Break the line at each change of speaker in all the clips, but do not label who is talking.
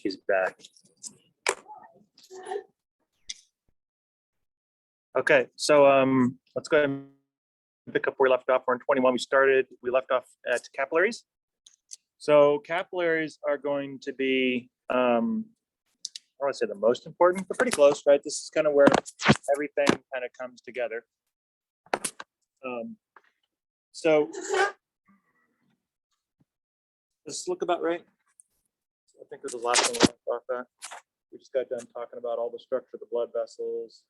she's back. Okay, so let's go ahead and pick up where we left off. We're in 21. We left off at capillaries. So capillaries are going to be, I don't want to say the most important, but pretty close, right? This is kind of where everything kind of comes together. So does this look about right? I think this was the last one we left off at. We just got done talking about all the structure of the blood vessels,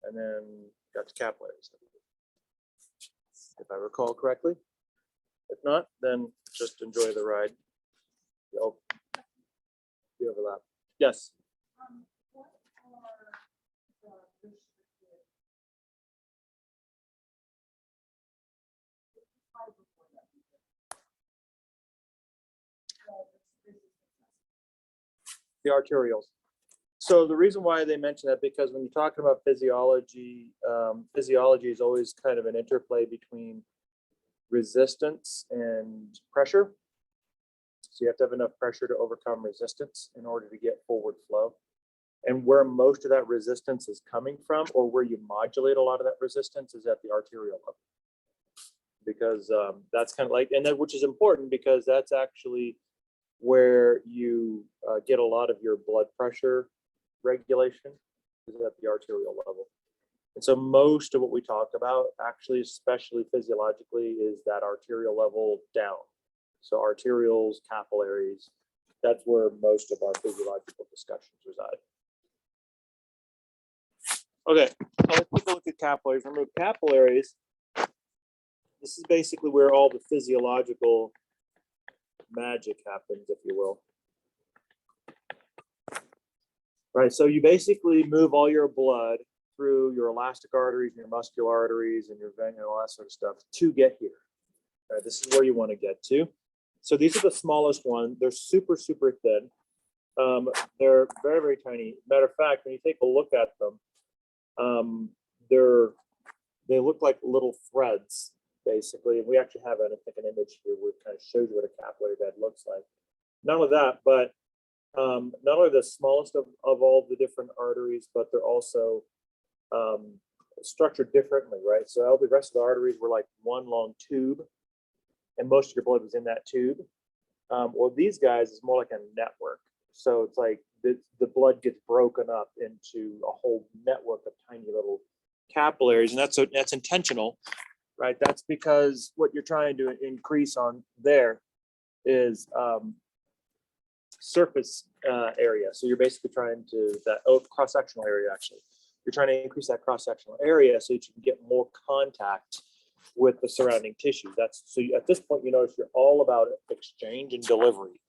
and then got to capillaries, if I recall correctly. If not, then just enjoy the ride. The overlap. Yes. The arterioles. So the reason why they mention that, because when you're talking about physiology, physiology is always kind of an interplay between resistance and pressure. So you have to have enough pressure to overcome resistance in order to get forward flow. And where most of that resistance is coming from, or where you modulate a lot of that resistance, is at the arterial level. Because that's kind of like, and that, which is important, because that's actually where you get a lot of your blood pressure regulation, is at the arterial level. And so most of what we talk about, actually, especially physiologically, is that arterial level down. So arterioles, capillaries, that's where most of our physiological discussions reside. Okay, so let's take a look at capillaries. Remember, capillaries, this is basically where all the physiological magic happens, if you will. Right, so you basically move all your blood through your elastic arteries and your muscular arteries and your vein and all that sort of stuff to get here. Right, this is where you want to get to. So these are the smallest ones. They're super, super thin. They're very, very tiny. Matter of fact, when you take a look at them, they look like little threads, basically. And we actually have, I think, an image here where it kind of shows you what a capillary bed looks like. Not only that, but not only the smallest of all the different arteries, but they're also structured differently, right? So all the rest of the arteries were like one long tube, and most of your blood was in that tube. Well, these guys is more like a network. So it's like the blood gets broken up into a whole network of tiny little capillaries, and that's intentional, right? That's because what you're trying to increase on there is surface area. So you're basically trying to, cross-sectional area, actually. You're trying to increase that cross-sectional area so that you can get more contact with the surrounding tissue. So at this point, you notice you're all about exchange and delivery.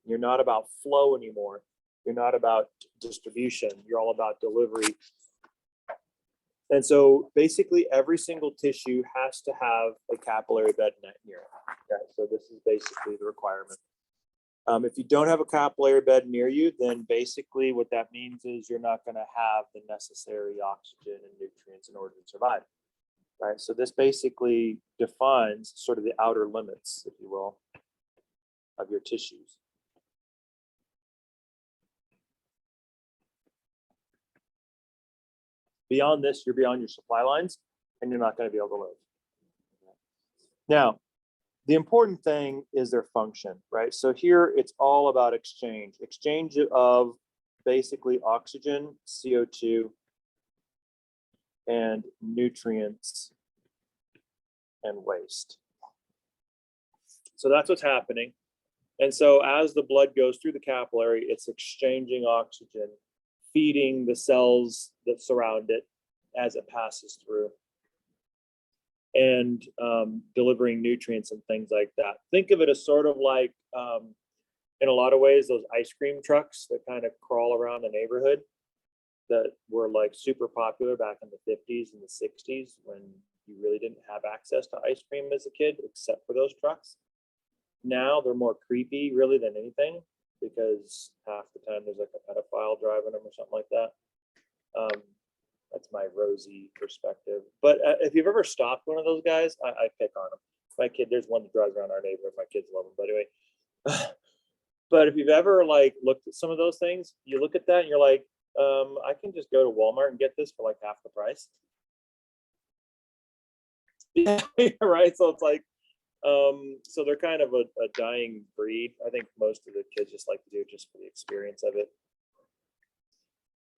You're not about flow anymore. You're not about distribution. You're all about delivery. And so basically every single tissue has to have a capillary bed near it. Okay, so this is basically the requirement. If you don't have a capillary bed near you, then basically what that means is you're not going to have the necessary oxygen and nutrients in order to survive. Right, so this basically defines sort of the outer limits, if you will, of your tissues. Beyond this, you're beyond your supply lines, and you're not going to be able to live. Now, the important thing is their function, right? So here it's all about exchange of basically oxygen, CO2, and nutrients and waste. So that's what's happening. And so as the blood goes through the capillary, it's exchanging oxygen, feeding the cells that surround it as it passes through, and delivering nutrients and things like that. Think of it as sort of like, in a lot of ways, those ice cream trucks that kind of crawl around the neighborhood that were like super popular back in the 50s and the 60s, when you really didn't have access to ice cream as a kid, except for those trucks. Now they're more creepy really than anything, because half the time there's like a pedophile driving them or something like that. That's my rosy perspective. But if you've ever stopped one of those guys, I pick on them. My kid, there's one that drives around our neighborhood. My kids love them. But anyway, But if you've ever like looked at some of those things, you look at that and you're like, I can just go to Walmart and get this for like half the price. Yeah, right. So it's like, so they're kind of a dying breed. I think most of the kids just like to do it just for the experience of it.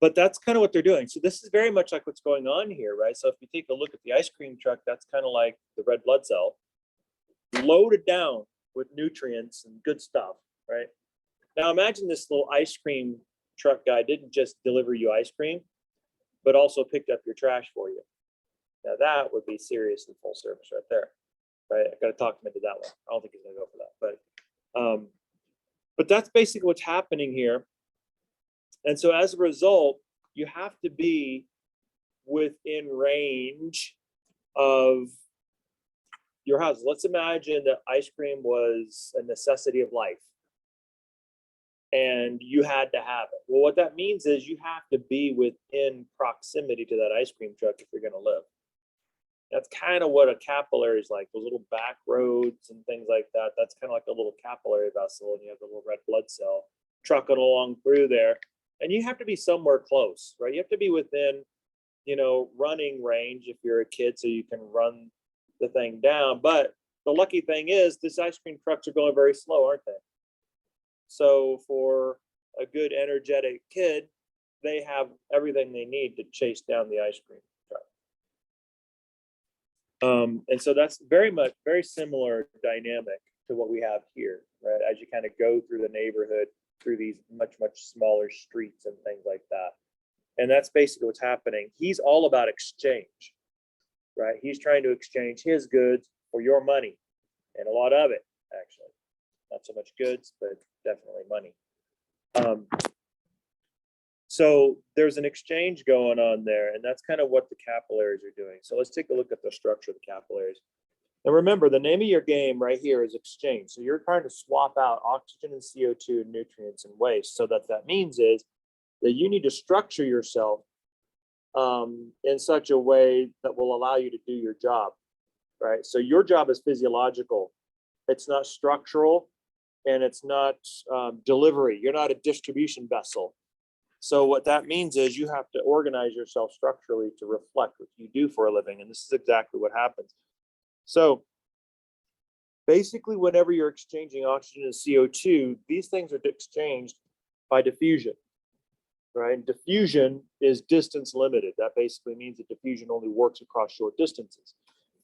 But that's kind of what they're doing. So this is very much like what's going on here, right? So if you take a look at the ice cream truck, that's kind of like the red blood cell, loaded down with nutrients and good stuff, right? Now imagine this little ice cream truck guy didn't just deliver you ice cream, but also picked up your trash for you. Now that would be serious and full service right there, right? I got to talk him into that one. I don't think he's gonna go for that, but that's basically what's happening here. And so as a result, you have to be within range of your house. Let's imagine that ice cream was a necessity of life and you had to have it. Well, what that means is you have to be within proximity to that ice cream truck if you're going to live. That's kind of what a capillary is like, those little back roads and things like that. That's kind of like a little capillary vessel, and you have the little red blood cell trucking along through there. And you have to be somewhere close, right? You have to be within, running range if you're a kid, so you can run the thing down. But the lucky thing is, these ice cream trucks are going very slow, aren't they? So for a good, energetic kid, they have everything they need to chase down the ice cream truck. And so that's very similar dynamic to what we have here, right? As you kind of go through the neighborhood, through these much smaller streets and things like that. And that's basically what's happening. He's all about exchange, right? He's trying to exchange his goods for your money, and a lot of it, actually. Not so much goods, but definitely money. So there's an exchange going on there, and that's kind of what the capillaries are doing. So let's take a look at the structure of the capillaries. And remember, the name of your game right here is exchange. So you're trying to swap out oxygen and CO2 and nutrients and waste. So that means is that you need to structure yourself in such a way that will allow you to do your job, right? So your job is physiological. It's not structural, and it's not delivery. You're not a distribution vessel. So what that means is you have to organize yourself structurally to reflect what you do for a living. And this is exactly what happens. So basically, whenever you're exchanging oxygen and CO2, these things are exchanged by diffusion, right? And diffusion is distance limited. That basically means that diffusion only works across short distances.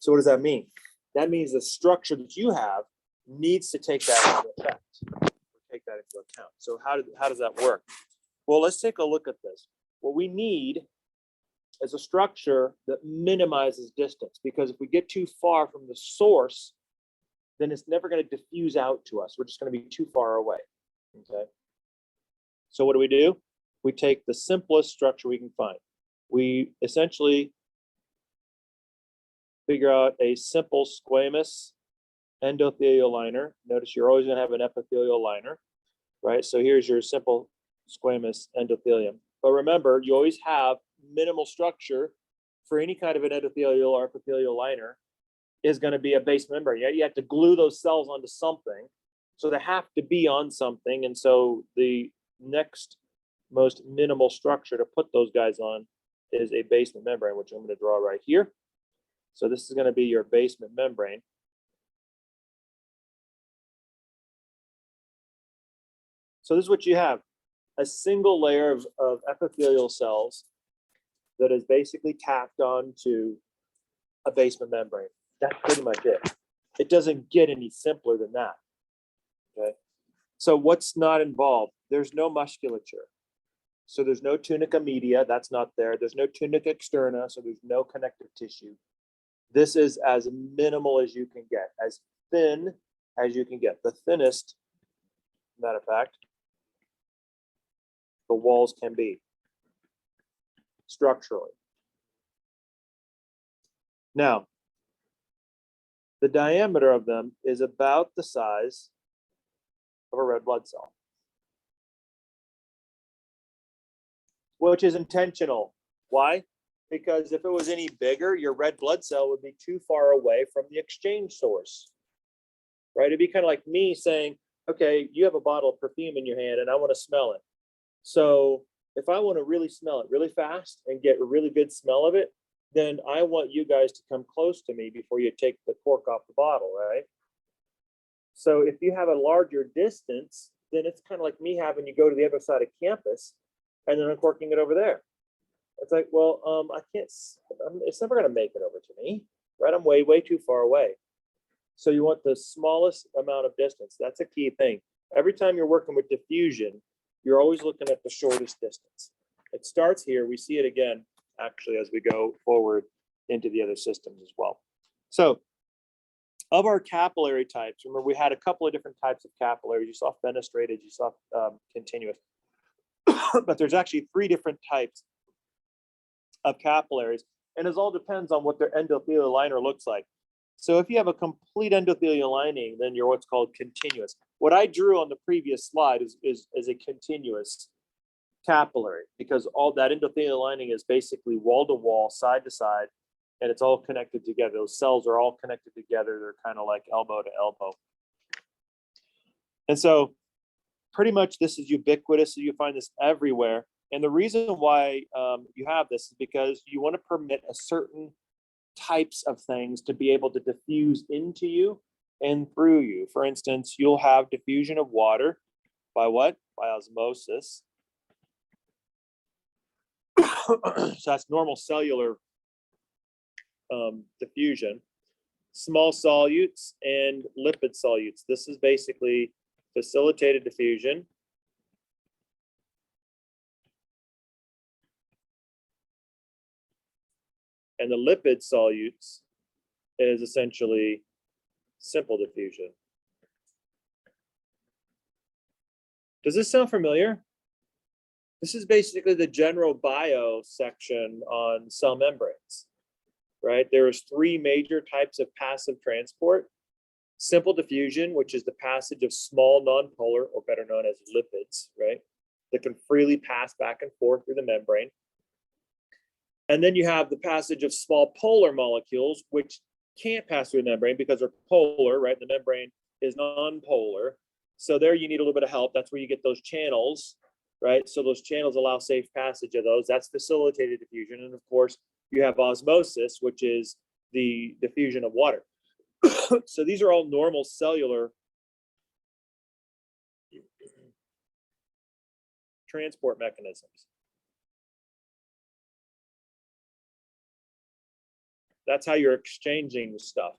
So what does that mean? That means the structure that you have needs to take that into effect, or take that into account. So how does that work? Well, let's take a look at this. What we need is a structure that minimizes distance, because if we get too far from the source, then it's never going to diffuse out to us. We're just going to be too far away. Okay. So what do? We take the simplest structure we can find. We essentially figure out a simple squamous endothelial liner. Notice you're always going to have an epithelial liner, right? So here's your simple squamous endothelium. But remember, you always have minimal structure for any kind of an endothelial or epithelial liner is going to be a base membrane. You have to glue those cells onto something. So they have to be on something. And so the next most minimal structure to put those guys on is a basement membrane, which I'm going to draw right here. So this is going to be your basement membrane. So this is what you have. A single layer of epithelial cells that is basically tacked onto a basement membrane. That's pretty much it. It doesn't get any simpler than that. Okay. So what's not involved? There's no musculature. So there's no tunica media. That's not there. There's no tunica externa. So there's no connective tissue. This is as minimal as you can get, as thin as you can get. The thinnest, matter of fact, the walls can be structurally. Now, the diameter of them is about the size of a red blood cell, which is intentional. Why? Because if it was any bigger, your red blood cell would be too far away from the exchange source, right? It'd be kind of like me saying, okay, you have a bottle of perfume in your hand and I want to smell it. So if I want to really smell it really fast and get a really good smell of it, then I want you guys to come close to me before you take the cork off the bottle, right? So if you have a larger distance, then it's kind of like me having you go to the other side of campus and then uncorking it over there. It's like, well, I can't, it's never going to make it over to me, right? I'm way, way too far away. So you want the smallest amount of distance. That's a key thing. Every time you're working with diffusion, you're always looking at the shortest distance. It starts here. We see it again, actually, as we go forward into the other systems as well. So of our capillary types, remember we had a couple of different types of capillaries. You saw fenestrated, you saw continuous, but there's actually 3 different types of capillaries, and it all depends on what their endothelial liner looks like. So if you have a complete endothelial lining, then you're what's called continuous. What I drew on the previous slide is a continuous capillary, because all that endothelial lining is basically wall to wall, side to side, and it's all connected together. Those cells are all connected together. They're kind of like elbow to elbow. And so pretty much this is ubiquitous. So you find this everywhere. And the reason why you have this is because you want to permit a certain types of things to be able to diffuse into you and through you. For instance, you'll have diffusion of water by what? By osmosis. So that's normal cellular diffusion. Small solutes and lipid solutes. This is basically facilitated diffusion. And the lipid solutes is essentially simple diffusion. Does this sound familiar? This is basically the general bio section on cell membranes, right? There's 3 major types of passive transport. Simple diffusion, which is the passage of small nonpolar, or better known as lipids, right? That can freely pass back and forth through the membrane. And then you have the passage of small polar molecules, which can't pass through the membrane because they're polar, right? The membrane is non-polar. So there you need a little bit of help. That's where you get those channels, right? So those channels allow safe passage of those. That's facilitated diffusion. And of course, you have osmosis, which is the diffusion of water. So these are all normal cellular transport mechanisms. That's how you're exchanging stuff.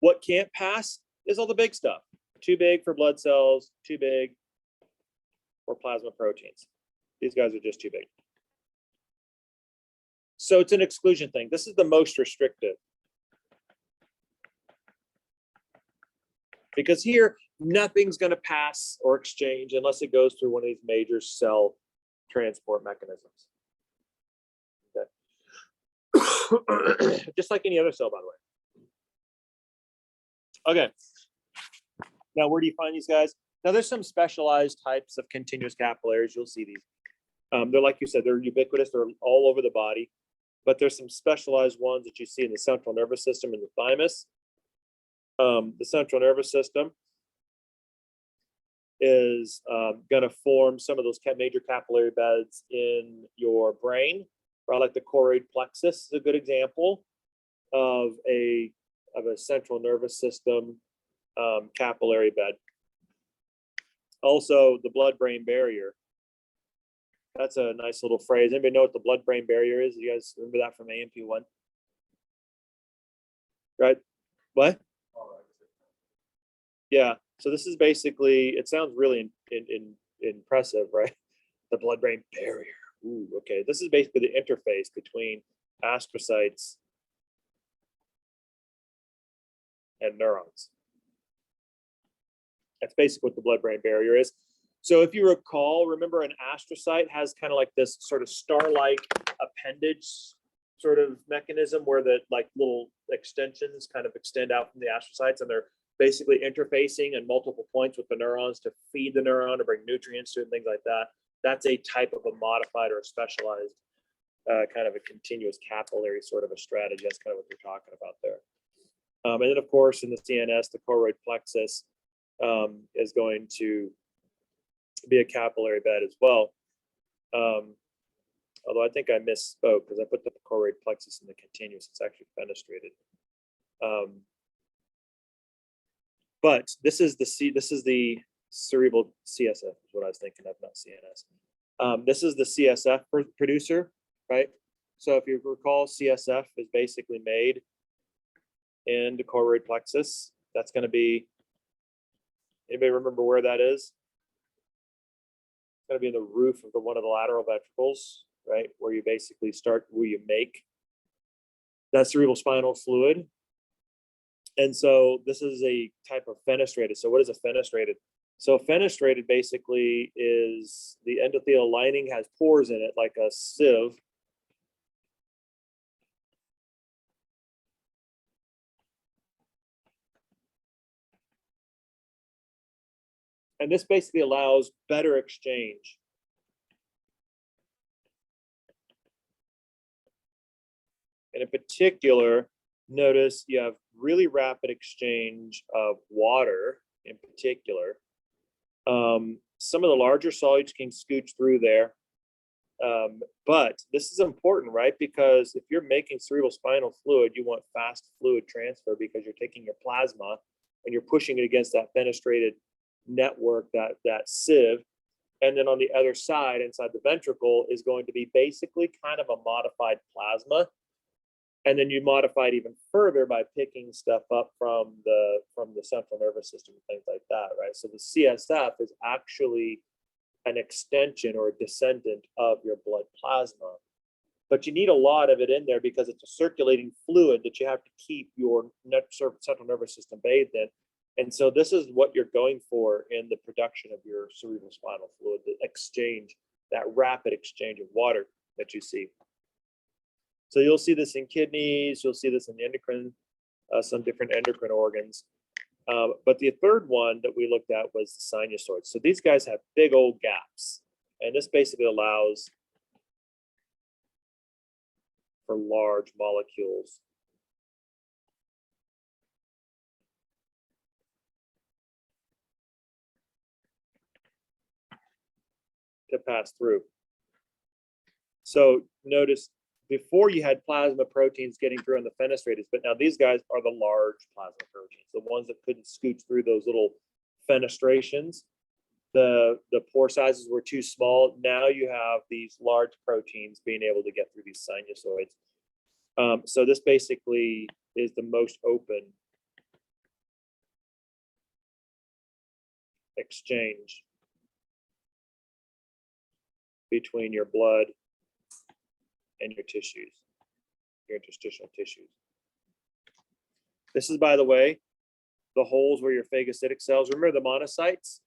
What can't pass is all the big stuff. Too big for blood cells, too big for plasma proteins. These guys are just too big. So it's an exclusion thing. This is the most restrictive. Because here, nothing's going to pass or exchange unless it goes through one of these major cell transport mechanisms. Okay. Just like any other cell, by the way. Okay. Now, where do you find these guys? Now, there's some specialized types of continuous capillaries. You'll see these. They're, like you said, they're ubiquitous. They're all over the body. But there's some specialized ones that you see in the central nervous system and the thymus. The central nervous system is going to form some of those major capillary beds in your brain, right? Like the choroid plexus is a good example of a central nervous system capillary bed. Also, the blood-brain barrier. That's a nice little phrase. Anybody know what the blood-brain barrier is? You guys remember that from AMP1? Right? What? Yeah. So this is basically, it sounds really impressive, right? The blood-brain barrier. Ooh, okay. This is basically the interface between astrocytes and neurons. That's basically what the blood-brain barrier is. So if you recall, remember an astrocyte has kind of like this sort of star-like appendage sort of mechanism where the like little extensions kind of extend out from the astrocytes, and they're basically interfacing at multiple points with the neurons to feed the neuron, to bring nutrients to it and things like that. That's a type of a modified or a specialized kind of a continuous capillary sort of a strategy. That's kind of what we're talking about there. And then, of course, in the CNS, the choroid plexus is going to be a capillary bed as well. Although I think I misspoke because I put the choroid plexus in the continuous. It's actually fenestrated. But this is the cerebral CSF is what I was thinking of, not CNS. This is the CSF producer, right? So if you recall, CSF is basically made in the choroid plexus. That's going to be, anybody remember where that is? It's going to be in the roof of one of the lateral ventricles, right? Where you basically start, where you make that cerebral spinal fluid. And so this is a type of fenestrated. So what is a fenestrated? So fenestrated basically is the endothelial lining has pores in it like a sieve. And this basically allows better exchange. And in particular, notice you have really rapid exchange of water in particular. Some of the larger solids can scooch through there. But this is important, right? Because if you're making cerebral spinal fluid, you want fast fluid transfer because you're taking your plasma and you're pushing it against that fenestrated network, that sieve. And then on the other side, inside the ventricle, is going to be basically kind of a modified plasma. And then you modify it even further by picking stuff up from the central nervous system and things like that, right? So the CSF is actually an extension or a descendant of your blood plasma. But you need a lot of it in there because it's a circulating fluid that you have to keep your central nervous system bathed in. And so this is what you're going for in the production of your cerebral spinal fluid, the exchange, that rapid exchange of water that you see. So you'll see this in kidneys, you'll see this in the endocrine, some different endocrine organs. But the third one that we looked at was the sinusoids. So these guys have big old gaps. And this basically allows for large molecules to pass through. So notice before you had plasma proteins getting through on the fenestrators, but now these guys are the large plasma proteins, the ones that couldn't scooch through those little fenestrations. The pore sizes were too small. Now you have these large proteins being able to get through these sinusoids. So this basically is the most open exchange between your blood and your tissues, your interstitial tissues. This is, by the way, the holes where your phagocytic cells, remember the monocytes?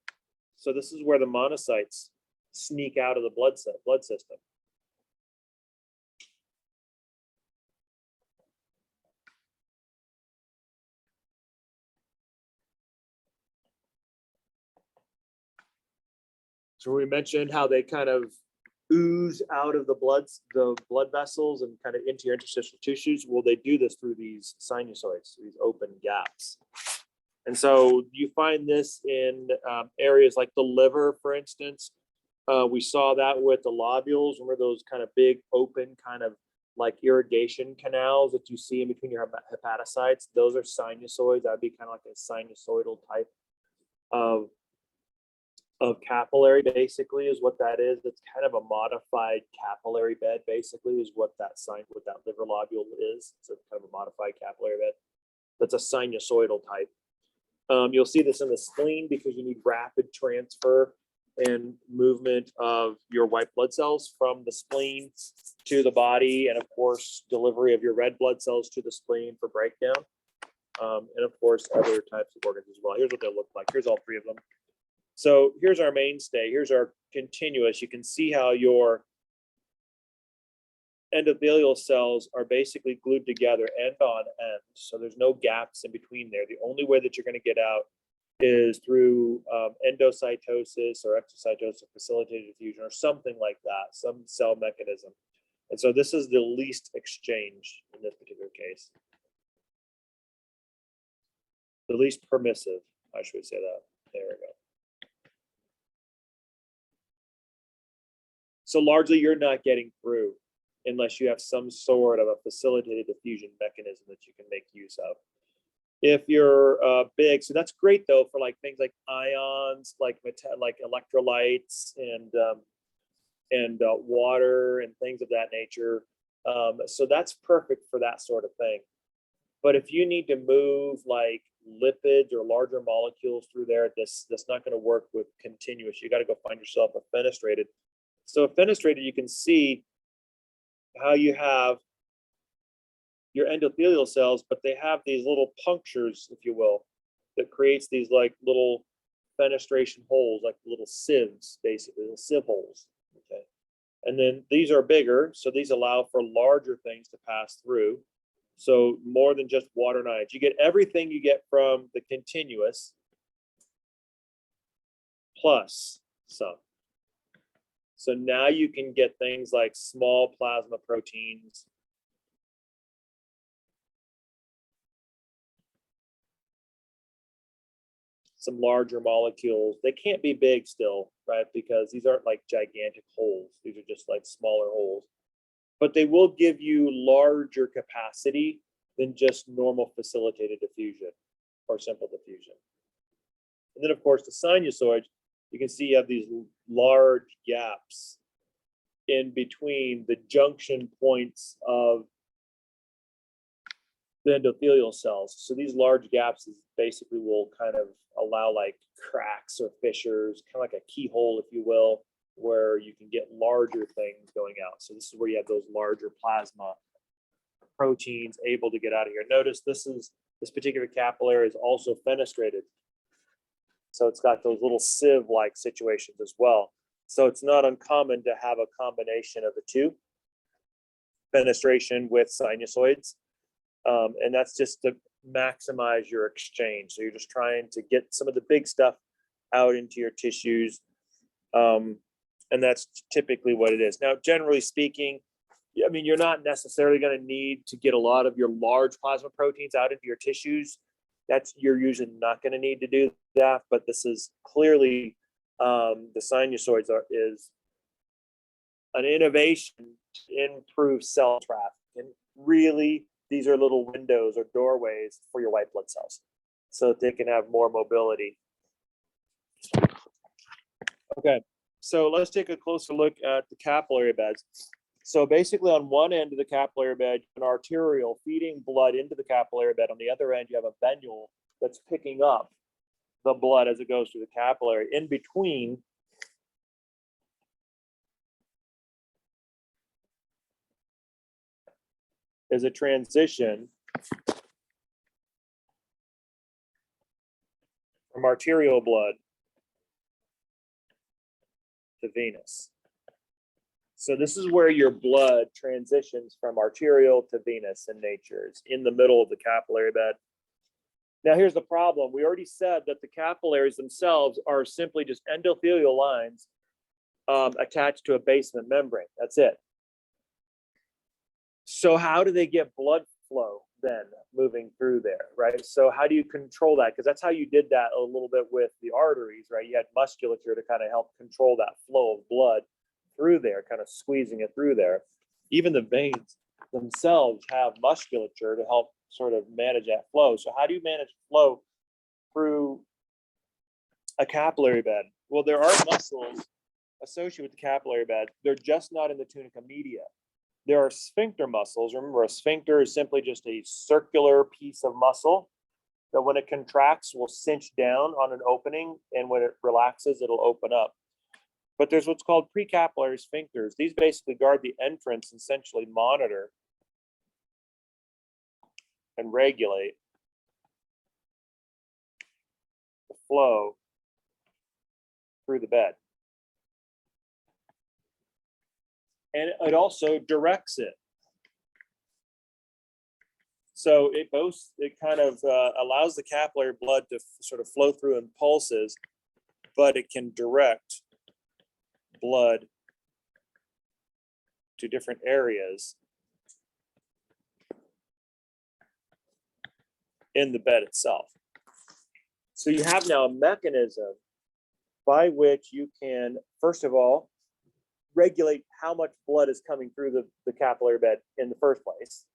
So this is where the monocytes sneak out of the blood system. So we mentioned how they kind of ooze out of the blood vessels and kind of into your interstitial tissues. Well, they do this through these sinusoids, these open gaps. And so you find this in areas like the liver, for instance. We saw that with the lobules. Remember those kind of big open kind of like irrigation canals that you see in between your hepatocytes? Those are sinusoids. That'd be kind of like a sinusoidal type of capillary, basically, is what that is. It's kind of a modified capillary bed, basically, is what that liver lobule is. It's a kind of a modified capillary bed. That's a sinusoidal type. You'll see this in the spleen because you need rapid transfer and movement of your white blood cells from the spleen to the body, and of course, delivery of your red blood cells to the spleen for breakdown. And of course, other types of organs as well. Here's what they look like. Here's all three of them. So here's our mainstay. Here's our continuous. You can see how your endothelial cells are basically glued together end on end. So there's no gaps in between there. The only way that you're going to get out is through endocytosis or exocytosis, facilitated diffusion, or something like that, some cell mechanism. And so this is the least exchange in this particular case. The least permissive, I should say that. we go. So largely you're not getting through unless you have some sort of a facilitated diffusion mechanism that you can make use of. If you're big, so that's great though for like things like ions, like electrolytes and water and things of that nature. So that's perfect for that sort of thing. But if you need to move like lipids or larger molecules through there, that's not going to work with continuous. You got to go find yourself a fenestrated. So a fenestrated, you can see how you have your endothelial cells, but they have these little punctures, if you will, that creates these like little fenestration holes, like little sieves, basically, little sieve holes. Okay. And then these are bigger, so these allow for larger things to pass through. So more than just water and ions. You get everything you get from the continuous plus some. So now you can get things like small plasma proteins, some larger molecules. They can't be big still, right? Because these aren't like gigantic holes. These are just like smaller holes. But they will give you larger capacity than just normal facilitated diffusion or simple diffusion. And then of course the sinusoids, you can see you have these large gaps in between the junction points of the endothelial cells. So these large gaps basically will kind of allow like cracks or fissures, kind of like a keyhole, if you will, where you can get larger things going out. So this is where you have those larger plasma proteins able to get out of here. Notice this particular capillary is also fenestrated. So it's got those little sieve-like situations as well. So it's not uncommon to have a combination of the two, fenestration with sinusoids. And that's just to maximize your exchange. So you're just trying to get some of the big stuff out into your tissues. And that's typically what it is. Now, generally speaking, I mean, you're not necessarily going to need to get a lot of your large plasma proteins out into your tissues. You're usually not going to need to do that, but this is clearly the sinusoids is an innovation to improve cell traffic. And really, these are little windows or doorways for your white blood cells so that they can have more mobility. Okay, so let's take a closer look at the capillary beds. So basically on one end of the capillary bed, an arteriole feeding blood into the capillary bed. On the other end, you have a venule that's picking up the blood as it goes through the capillary. In between is a transition from arterial blood to venous. So this is where your blood transitions from arterial to venous in nature. It's in the middle of the capillary bed. Now here's the problem. We already said that the capillaries themselves are simply just endothelial lines attached to a basement membrane. That's it. So how do they get blood flow then moving through there, right? So how do you control that? Because that's how you did that a little bit with the arteries, right? You had musculature to kind of help control that flow of blood through there, kind of squeezing it through there. Even the veins themselves have musculature to help sort of manage that flow. So how do you manage flow through a capillary bed? Well, there are muscles associated with the capillary bed. They're just not in the tunica media. There are sphincter muscles. Remember, a sphincter is simply just a circular piece of muscle that when it contracts will cinch down on an opening, and when it relaxes, it'll open up. But there's what's called precapillary sphincters. These basically guard the entrance and essentially monitor and regulate the flow through the bed. And it also directs it. So it kind of allows the capillary blood to sort of flow through in pulses, but it can direct blood to different areas in the bed itself. So you have now a mechanism by which you can, first of all, regulate how much blood is coming through the capillary bed in the first place,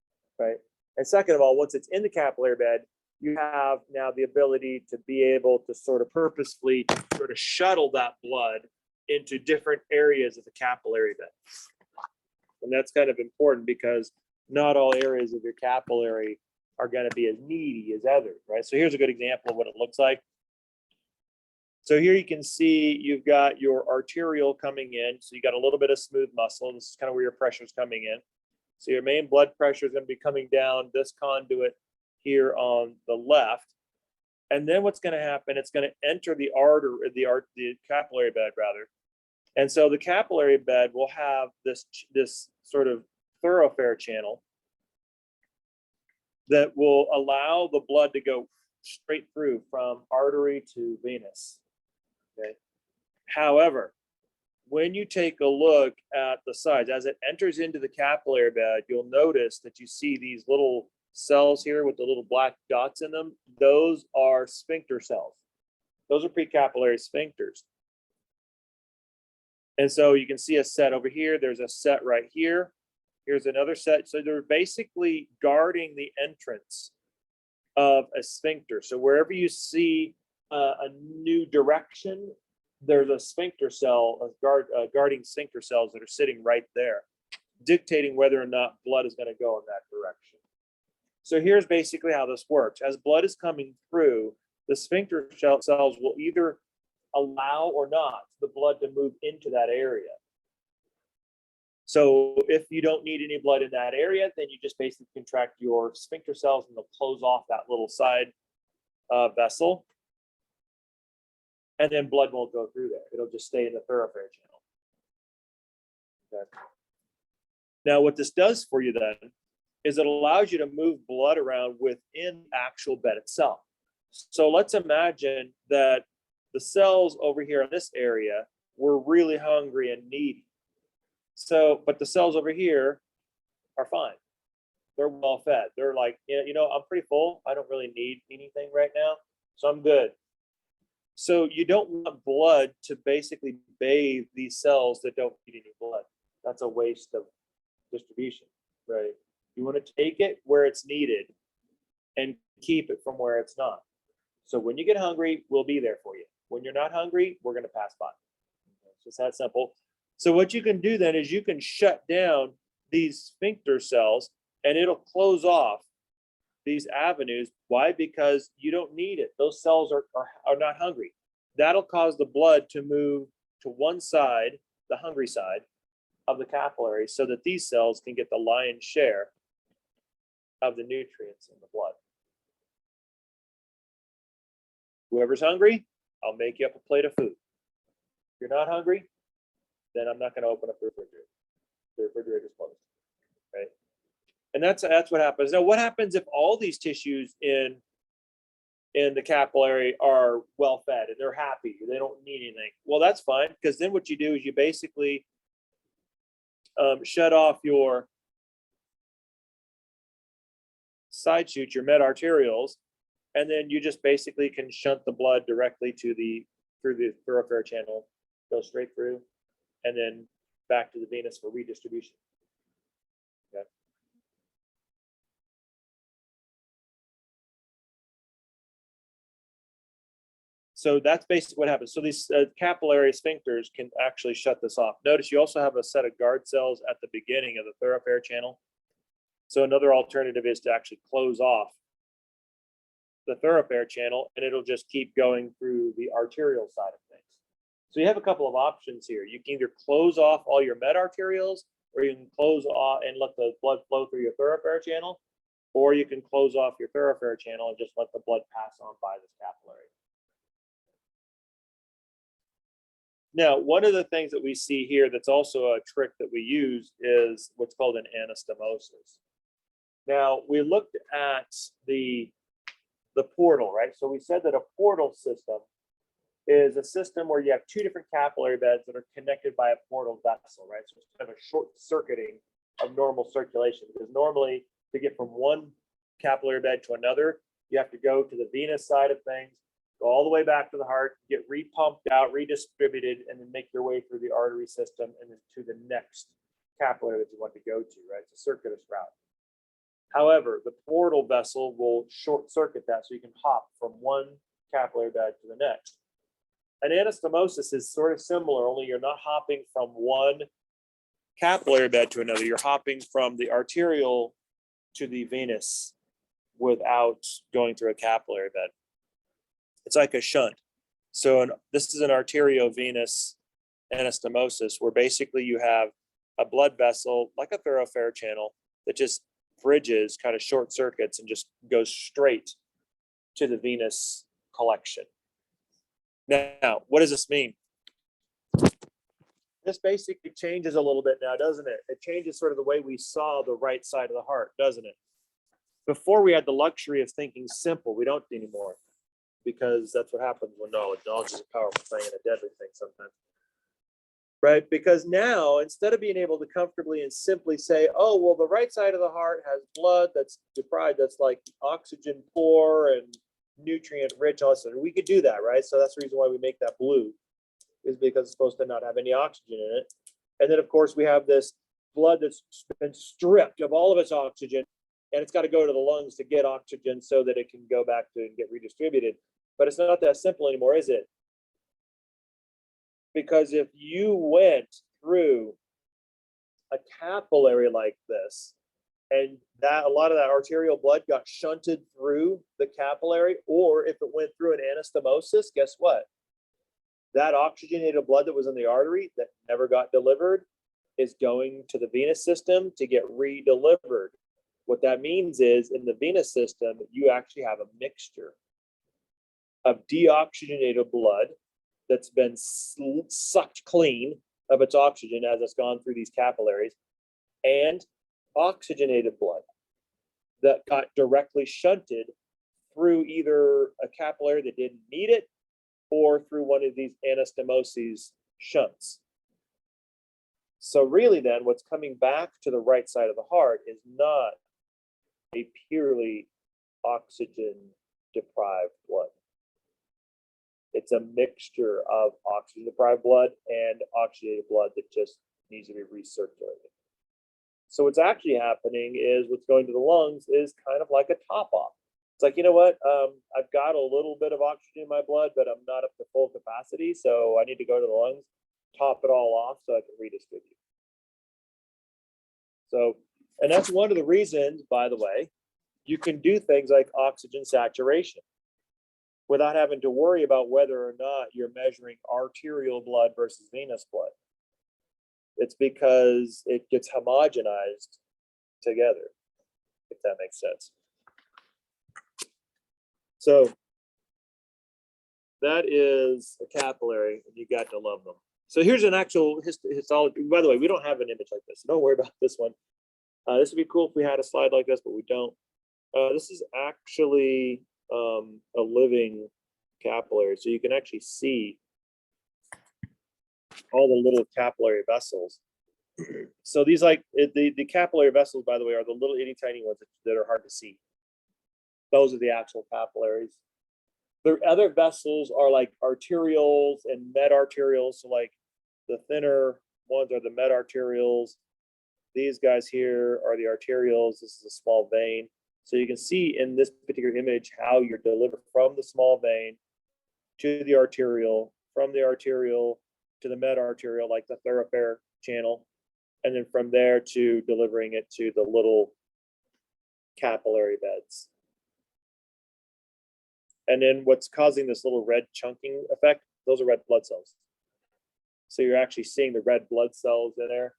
right? And second of all, once it's in the capillary bed, you have now the ability to be able to sort of purposefully sort of shuttle that blood into different areas of the capillary bed. And that's kind of important because not all areas of your capillary are going to be as needy as others, right? So here's a good example of what it looks like. So here you can see you've got your arterial coming in. So you got a little bit of smooth muscle. This is kind of where your pressure is coming in. So your main blood pressure is going to be coming down this conduit here on the left. And then what's going to happen, it's going to enter the capillary bed rather. And so the capillary bed will have this sort of thoroughfare channel that will allow the blood to go straight through from artery to venous. Okay. However, when you take a look at the sides, as it enters into the capillary bed, you'll notice that you see these little cells here with the little black dots in them. Those are sphincter cells. Those are precapillary sphincters. And so you can see a set over here. There's a set right here. Here's another set. So they're basically guarding the entrance of a sphincter. So wherever you see a new direction, there's a sphincter cell, guarding sphincter cells that are sitting right there, dictating whether or not blood is going to go in that direction. So here's basically how this works. As blood is coming through, the sphincter cells will either allow or not the blood to move into that area. So if you don't need any blood in that area, then you just basically contract your sphincter cells and they'll close off that little side vessel. And then blood won't go through there. It'll just stay in the thoroughfare channel. Okay. Now, what this does for you then is it allows you to move blood around within the actual bed itself. So let's imagine that the cells over here in this area were really hungry and needy. So, but the cells over here are fine. They're well fed. They're like, you know, I'm pretty full. I don't really need anything right now, so I'm good. So you don't want blood to basically bathe these cells that don't need any blood. That's a waste of distribution, right? You want to take it where it's needed and keep it from where it's not. So when you get hungry, we'll be there for you. When you're not hungry, we're going to pass by. It's just that simple. So what you can do then is you can shut down these sphincter cells and it'll close off these avenues. Why? Because you don't need it. Those cells are not hungry. That'll cause the blood to move to one side, the hungry side of the capillary, so that these cells can get the lion's share of the nutrients in the blood. Whoever's hungry, I'll make you up a plate of food. If you're not hungry, then I'm not going to open up the refrigerator. The refrigerator's closed, right? And that's what happens. Now, what happens if all these tissues in the capillary are well fed and they're happy, they don't need anything? Well, that's fine, because then what you do is you basically shut off your side chutes, your meta-arterioles, and then you just basically can shunt the blood directly through the thoroughfare channel, go straight through, and then back to the venous for redistribution. Okay. So that's basically what happens. So these capillary sphincters can actually shut this off. Notice you also have a set of guard cells at the beginning of the thoroughfare channel. So another alternative is to actually close off the thoroughfare channel, and it'll just keep going through the arterial side of things. So you have a couple of options here. You can either close off all your meta-arterioles, or you can close off and let the blood flow through your thoroughfare channel, or you can close off your thoroughfare channel and just let the blood pass on by this capillary. Now, one of the things that we see here that's also a trick that we use is what's called an anastomosis. Now, we looked at the portal, right? So we said that a portal system is a system where you have two different capillary beds that are connected by a portal vessel, right? So it's kind of a short circuiting of normal circulation, because normally to get from one capillary bed to another, you have to go to the venous side of things, go all the way back to the heart, get repumped out, redistributed, and then make your way through the artery system and then to the next capillary that you want to go to, right? It's a circuitous route. However, the portal vessel will short circuit that so you can hop from one capillary bed to the next. An anastomosis is sort of similar, only you're not hopping from one capillary bed to another. You're hopping from the arterial to the venous without going through a capillary bed. It's like a shunt. So this is an arteriovenous anastomosis where basically you have a blood vessel, like a thoroughfare channel, that just bridges, kind of short circuits, and just goes straight to the venous collection. Now, what does this mean? This basically changes a little bit now, doesn't it? It changes sort of the way we saw the right side of the heart, doesn't it? Before we had the luxury of thinking simple, we don't anymore, because that's what happens when knowledge is a powerful thing and a deadly thing sometimes. Right? Because now, instead of being able to comfortably and simply say, oh, well, the right side of the heart has blood that's deprived, that's like oxygen poor and nutrient rich, also, we could do that, right? So that's the reason why we make that blue, is because it's supposed to not have any oxygen in it. And then, of course, we have this blood that's been stripped of all of its oxygen, and it's got to go to the lungs to get oxygen so that it can go back to and get redistributed. But it's not that simple anymore, is it? Because if you went through a capillary like this, and that a lot of that arterial blood got shunted through the capillary, or if it went through an anastomosis, guess what? That oxygenated blood that was in the artery that never got delivered is going to the venous system to get re-delivered. What that means is, in the venous system, you actually have a mixture of deoxygenated blood that's been sucked clean of its oxygen as it's gone through these capillaries, and oxygenated blood that got directly shunted through either a capillary that didn't need it or through one of these anastomoses shunts. So really then, what's coming back to the right side of the heart is not a purely oxygen deprived blood. It's a mixture of oxygen deprived blood and oxygenated blood that just needs to be recirculated. So what's actually happening is what's going to the lungs is kind of like a top off. It's like, you know what, I've got a little bit of oxygen in my blood, but I'm not up to full capacity. So I need to go to the lungs, top it all off so I can redistribute. So, and that's one of the reasons, by the way, you can do things like oxygen saturation without having to worry about whether or not you're measuring arterial blood versus venous blood. It's because it gets homogenized together, if that makes sense. So that is a capillary, and you got to love them. So here's an actual histology. By the way, we don't have an image like this, so don't worry about this one. This would be cool if we had a slide like this, but we don't. This is actually a living capillary, so you can actually see all the little capillary vessels. So these, like the capillary vessels, by the way, are the little itty tiny ones that are hard to see. Those are the actual capillaries. The other vessels are like arterioles and medarterioles. So like the thinner ones are the medarterioles. These guys here are the arterioles. This is a small vein. So you can see in this particular image how you're delivered from the small vein to the arterial, from the arterial to the medarterial, like the thoroughfare channel, and then from there to delivering it to the little capillary beds. And then what's causing this little red chunking effect, those are red blood cells. So you're actually seeing the red blood cells in there.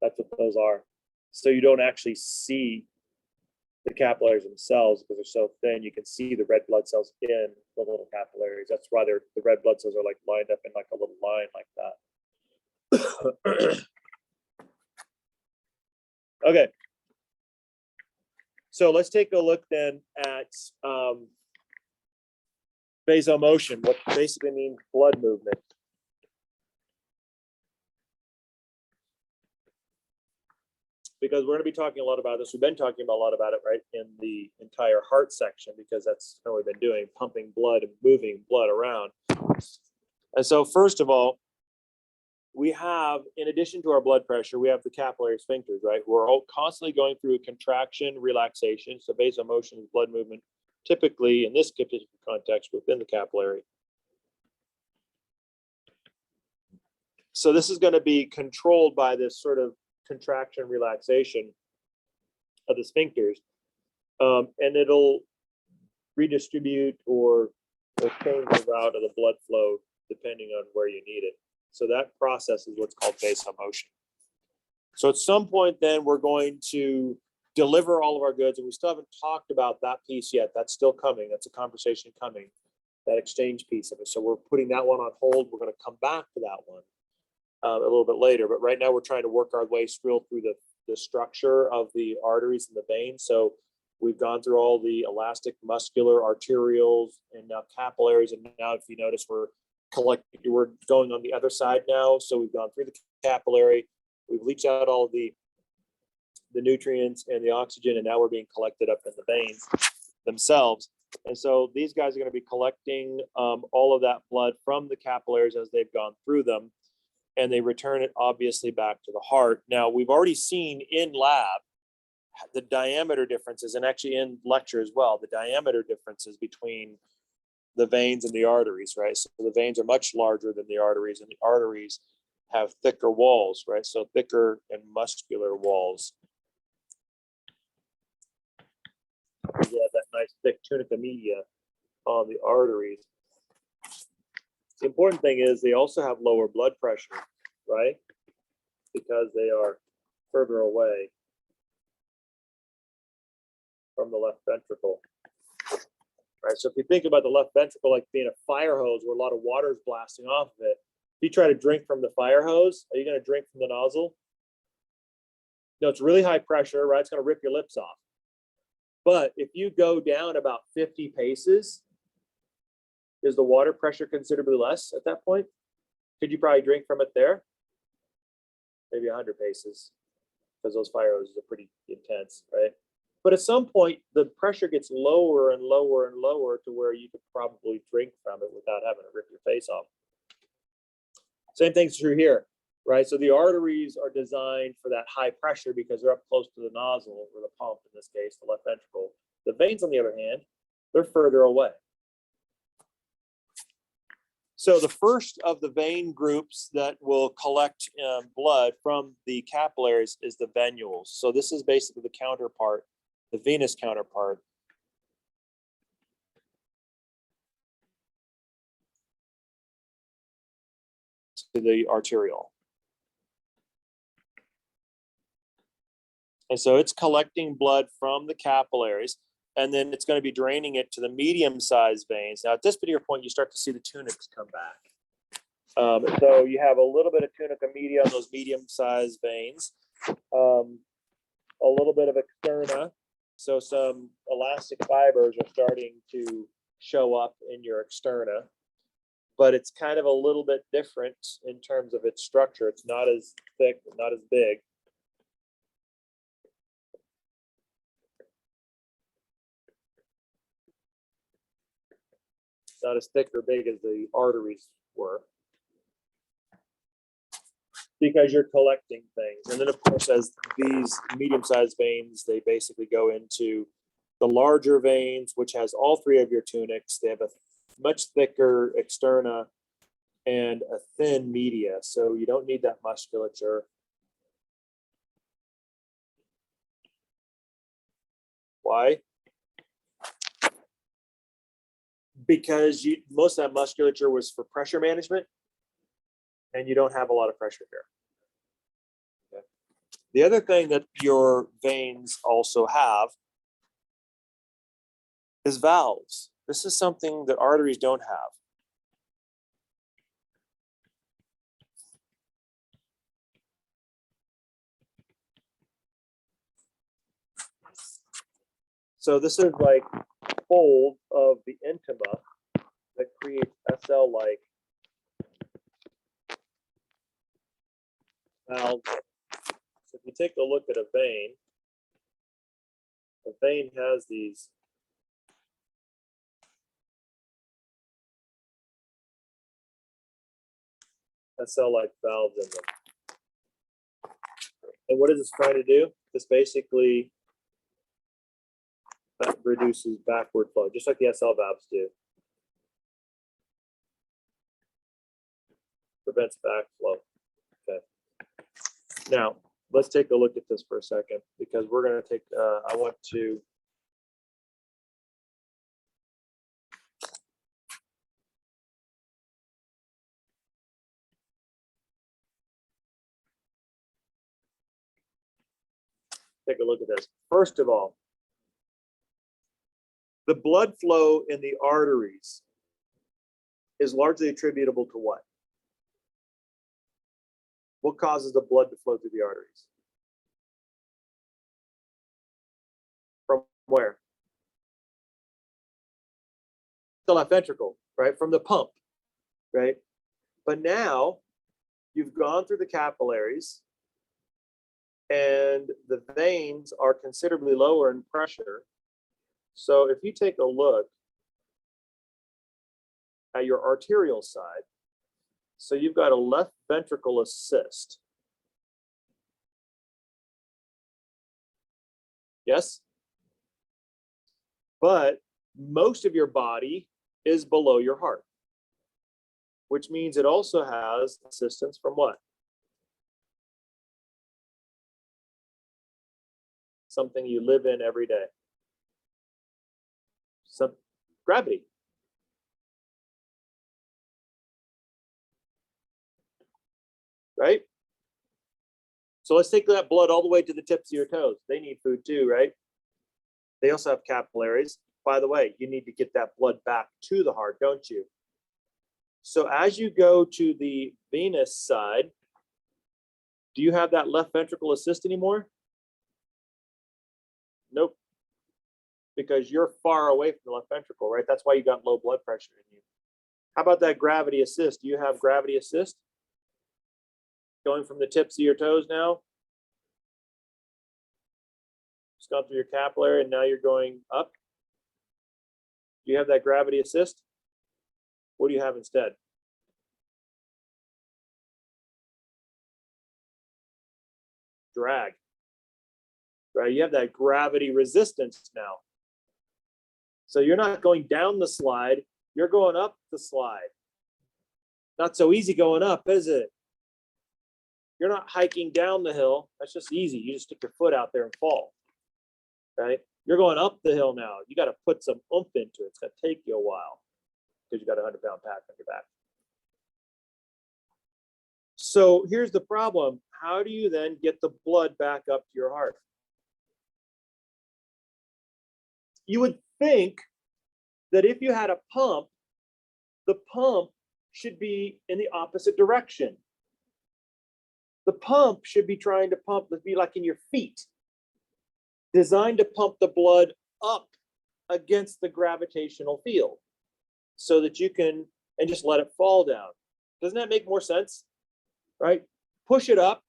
That's what those are. So you don't actually see the capillaries themselves because they're so thin. You can see the red blood cells in the little capillaries. That's why the red blood cells are like lined up in like a little line like that. Okay. So let's take a look then at vasomotion, what basically means blood movement. because we're going to be talking a lot about this. We've been talking a lot about it, right, in the entire heart section, because that's how we've been doing, pumping blood and moving blood around. And so first of all, we have, in addition to our blood pressure, we have the capillary sphincters, right? We're all constantly going through a contraction, relaxation. So vasomotion is blood movement, typically in this context within the capillary. So this is going to be controlled by this sort of contraction, relaxation of the sphincters, and it'll redistribute or change the route of the blood flow depending on where you need it. So that process is what's called vasomotion. So at some point then we're going to deliver all of our goods, and we still haven't talked about that piece yet. That's still coming. That's a conversation coming, that exchange piece of it. So we're putting that one on hold. We're going to come back to that one a little bit later. But right now we're trying to work our way still through the structure of the arteries and the veins. So we've gone through all the elastic, muscular, arterioles, and now capillaries. And now if you notice, we're going on the other side now. So we've gone through the capillary, we've leached out all of the nutrients and the oxygen, and now we're being collected up in the veins themselves. And so these guys are going to be collecting all of that blood from the capillaries as they've gone through them, and they return it obviously back to the heart. Now, we've already seen in lab the diameter differences, and actually in lecture as well, the diameter differences between the veins and the arteries, right? So the veins are much larger than the arteries, and the arteries have thicker walls, right? So thicker and muscular walls. You have that nice thick tunica media on the arteries. The important thing is they also have lower blood pressure, right? Because they are further away from the left ventricle. Right, so if you think about the left ventricle like being a fire hose where a lot of water is blasting off of it, if you try to drink from the fire hose, are you going to drink from the nozzle? No, it's really high pressure, right? It's going to rip your lips off. But if you go down about 50 paces, is the water pressure considerably less at that point? Could you probably drink from it there? Maybe 100 paces, because those fire hoses are pretty intense, right? But at some point, the pressure gets lower and lower and lower to where you could probably drink from it without having to rip your face off. Same thing's true here, right? So the arteries are designed for that high pressure because they're up close to the nozzle, or the pump in this case, the left ventricle. The veins, on the other hand, they're further away. So the first of the vein groups that will collect blood from the capillaries is the venules. So this is basically the counterpart, the venous counterpart. To the arterial. And so it's collecting blood from the capillaries, and then it's going to be draining it to the medium-sized veins. Now, at this particular point, you start to see the tunics come back. So you have a little bit of tunica media on those medium-sized veins, a little bit of externa. So some elastic fibers are starting to show up in your externa, but it's kind of a little bit different in terms of its structure. It's not as thick, not as big. Not as thick or big as the arteries were, because you're collecting things. And then, of course, as these medium-sized veins, they basically go into the larger veins, which has all three of your tunics. They have a much thicker externa and a thin media, so you don't need that musculature. Why? Because most of that musculature was for pressure management, and you don't have a lot of pressure here. Okay. The other thing that your veins also have is valves. This is something that arteries don't have. So this is like fold of the intima that creates SL-like valves to if you take a look at a vein has these SL-like valves in them. And what is this trying to do? This basically reduces backward flow, just like the SL valves do. Prevents backflow. Okay. Now, let's take a look at this for a second, because we're going to take, I want to take a look at this. First of all, the blood flow in the arteries is largely attributable to what? What causes the blood to flow through the arteries? From where? The left ventricle, right? From the pump, right? But now you've gone through the capillaries and the veins are considerably lower in pressure. So if you take a look at your arterial side, so you've got a left ventricle assist. Yes? But most of your body is below your heart, which means it also has assistance from what? Something you live in every day. Some gravity. Right? So let's take that blood all the way to the tips of your toes. They need food too, right? They also have capillaries. By the way, you need to get that blood back to the heart, don't you? So as you go to the venous side, do you have that left ventricle assist anymore? Nope. Because you're far away from the left ventricle, right? That's why you got low blood pressure in you. How about that gravity assist? Do you have gravity assist? Going from the tips of your toes now? Just gone through your capillary and now you're going up. Do you have that gravity assist? What do you have instead? Drag. Right? You have that gravity resistance now. So you're not going down the slide, you're going up the slide. Not so easy going up, is it? You're not hiking down the hill. That's just easy. You just stick your foot out there and fall. Right? You're going up the hill now. You got to put some oomph into it. It's going to take you a while because you got a 100-pound pack on your back. So here's the problem. How do you then get the blood back up to your heart? You would think that if you had a pump, the pump should be in the opposite direction. The pump should be trying to pump, let's be like in your feet, designed to pump the blood up against the gravitational field so that you can, and just let it fall down. Doesn't that make more sense? Right? Push it up,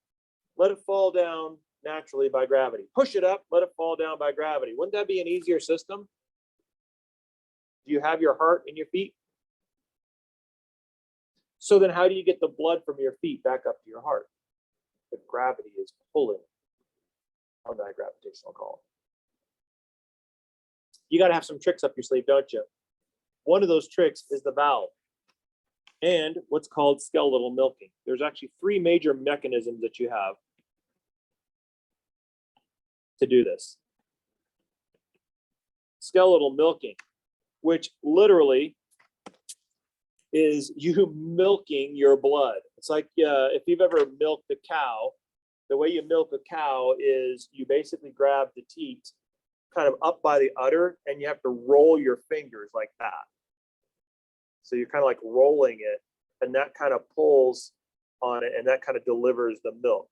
let it fall down naturally by gravity. Push it up, let it fall down by gravity. Wouldn't that be an easier system? Do you have your heart in your feet? So then how do you get the blood from your feet back up to your heart? The gravity is pulling on that gravitational column. You got to have some tricks up your sleeve, don't you? One of those tricks is the valve and what's called skeletal milking. There's actually 3 major mechanisms that you have to do this. Skeletal milking, which literally is you milking your blood. It's like if you've ever milked a cow, the way you milk a cow is you basically grab the teat kind of up by the udder and you have to roll your fingers like that. So you're kind of like rolling it and that kind of pulls on it and that kind of delivers the milk.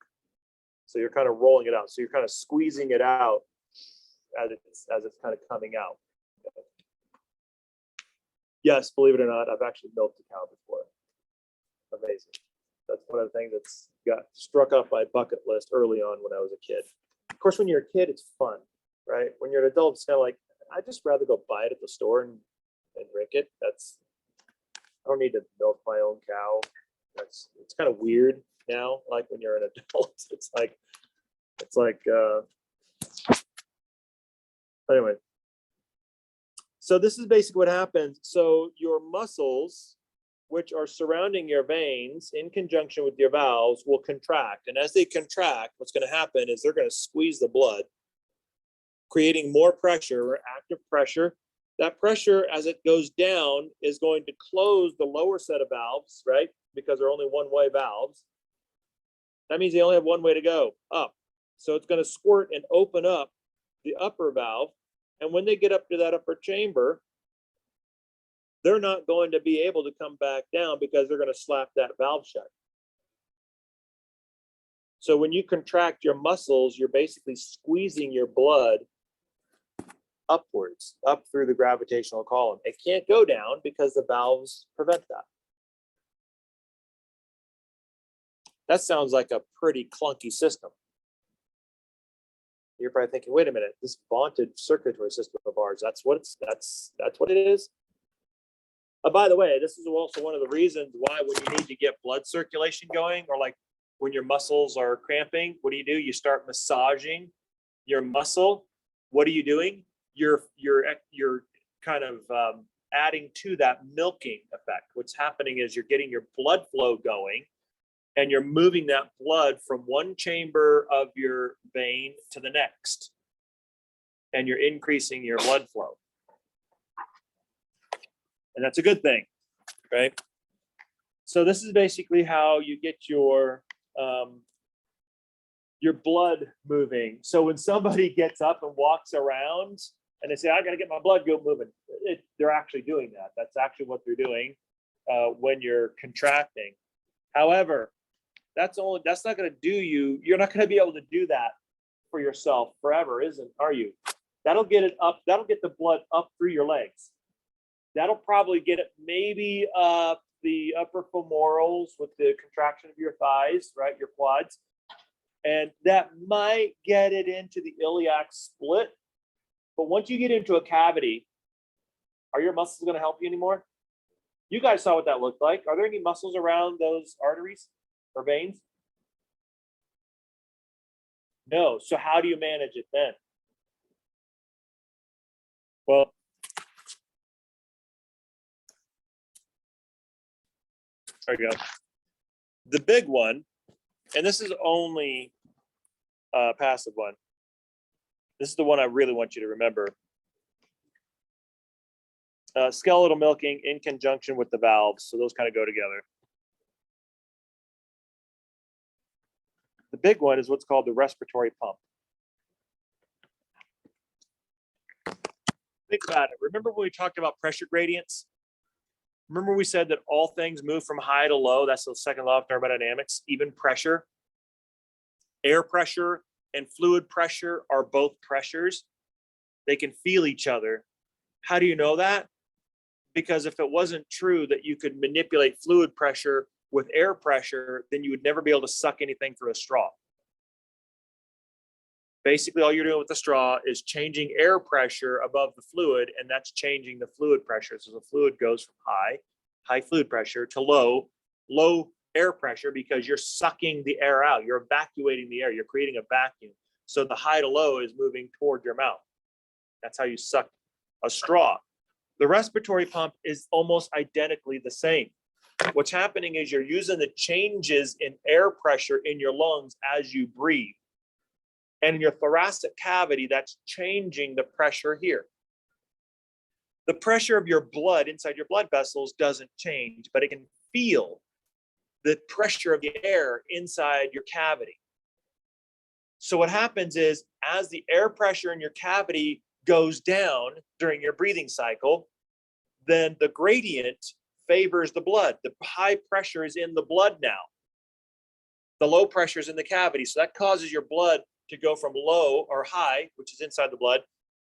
So you're kind of rolling it out. So you're kind of squeezing it out as it's kind of coming out. Yes, believe it or not, I've actually milked a cow before. Amazing. That's one of the things that's got struck off my bucket list early on when I was a kid. Of course, when you're a kid, it's fun, right? When you're an adult, it's kind of like, I'd just rather go buy it at the store and drink it. I don't need to milk my own cow. It's kind of weird now. Like when you're an adult, it's like anyway. So this is basically what happens. So your muscles, which are surrounding your veins in conjunction with your valves, will contract. And as they contract, what's going to happen is they're going to squeeze the blood, creating more pressure or active pressure. That pressure, as it goes down, is going to close the lower set of valves, right? Because they're only one-way valves. That means they only have one way to go, up. So it's going to squirt and open up the upper valve. And when they get up to that upper chamber, they're not going to be able to come back down because they're going to slap that valve shut. So when you contract your muscles, you're basically squeezing your blood upwards, up through the gravitational column. It can't go down because the valves prevent that. That sounds like a pretty clunky system. You're probably thinking, wait a minute, this vaunted circulatory system of ours, that's what it is. By the way, this is also one of the reasons why when you need to get blood circulation going, or like when your muscles are cramping, what do? You start massaging your muscle. What are you doing? You're kind of adding to that milking effect. What's happening is you're getting your blood flow going, and you're moving that blood from one chamber of your vein to the next, and you're increasing your blood flow. And that's a good thing, right? So this is basically how you get your blood moving. So when somebody gets up and walks around and they say, I got to get my blood moving, they're actually doing that. That's actually what they're doing when you're contracting. However, that's not going to do you. You're not going to be able to do that for yourself forever, are you? That'll get it up. That'll get the blood up through your legs. That'll probably get it maybe up the upper femorals with the contraction of your thighs, right? Your quads. And that might get it into the iliac split. But once you get into a cavity, are your muscles going to help you anymore? You guys saw what that looked like. Are there any muscles around those arteries or veins? No. So how do you manage it then? Well, there you go. The big one, and this is only a passive one. This is the one I really want you to remember. Skeletal milking in conjunction with the valves. So those kind of go together. The big one is what's called the respiratory pump. Think about it. Remember when we talked about pressure gradients? Remember we said that all things move from high to low. That's the second law of thermodynamics. Even pressure. Air pressure and fluid pressure are both pressures. They can feel each other. How do you know that? Because if it wasn't true that you could manipulate fluid pressure with air pressure, then you would never be able to suck anything through a straw. Basically, all you're doing with the straw is changing air pressure above the fluid, and that's changing the fluid pressure. So the fluid goes from high fluid pressure to low air pressure because you're sucking the air out. You're evacuating the air. You're creating a vacuum. So the high to low is moving toward your mouth. That's how you suck a straw. The respiratory pump is almost identically the same. What's happening is you're using the changes in air pressure in your lungs as you breathe. And in your thoracic cavity, that's changing the pressure here. The pressure of your blood inside your blood vessels doesn't change, but it can feel the pressure of the air inside your cavity. So what happens is, as the air pressure in your cavity goes down during your breathing cycle, then the gradient favors the blood. The high pressure is in the blood now. The low pressure is in the cavity. So that causes your blood to go from low or high, which is inside the blood,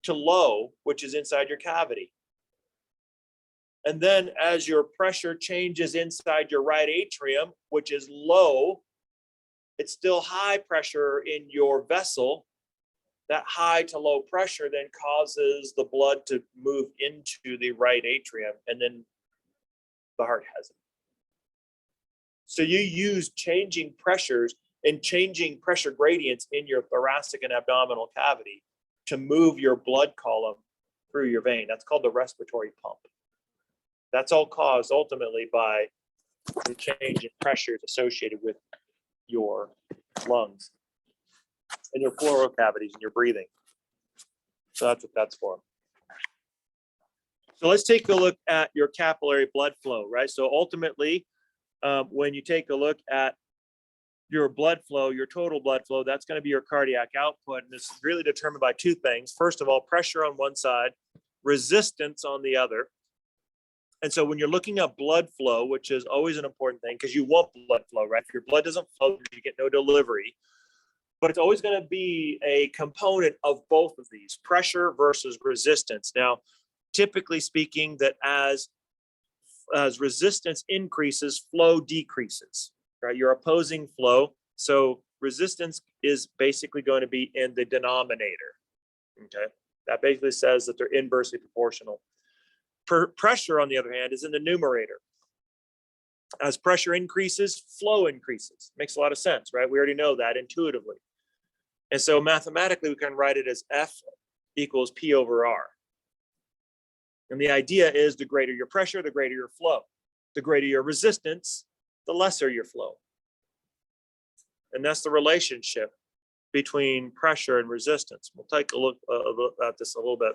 to low, which is inside your cavity. And then as your pressure changes inside your right atrium, which is low, it's still high pressure in your vessel. That high to low pressure then causes the blood to move into the right atrium, and then the heart has it. So you use changing pressures and changing pressure gradients in your thoracic and abdominal cavity to move your blood column through your vein. That's called the respiratory pump. That's all caused ultimately by the change in pressures associated with your lungs and your pleural cavities and your breathing. So that's what that's for. So let's take a look at your capillary blood flow, right? So ultimately, when you take a look at your blood flow, your total blood flow, that's going to be your cardiac output. And this is really determined by two things. First of all, pressure on one side, resistance on the other. And so when you're looking at blood flow, which is always an important thing because you want blood flow, right? If your blood doesn't flow, you get no delivery. But it's always going to be a component of both of these, pressure versus resistance. Now, typically speaking, that as resistance increases, flow decreases, right? You're opposing flow. So resistance is basically going to be in the denominator, okay? That basically says that they're inversely proportional. Pressure, on the other hand, is in the numerator. As pressure increases, flow increases. Makes a lot of sense, right? We already know that intuitively. And so mathematically, we can write it as F equals P over R. And the idea is the greater your pressure, the greater your flow. The greater your resistance, the lesser your flow. And that's the relationship between pressure and resistance. We'll take a look at this a little bit.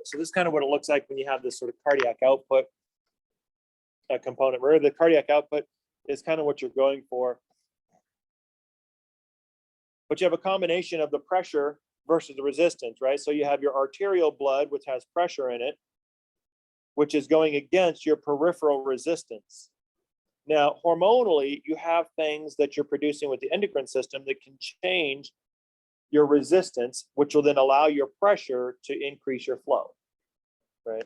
So this is kind of what it looks like when you have this sort of cardiac output component. Where the cardiac output is kind of what you're going for. But you have a combination of the pressure versus the resistance, right? So you have your arterial blood, which has pressure in it, which is going against your peripheral resistance. Now, hormonally, you have things that you're producing with the endocrine system that can change your resistance, which will then allow your pressure to increase your flow, right?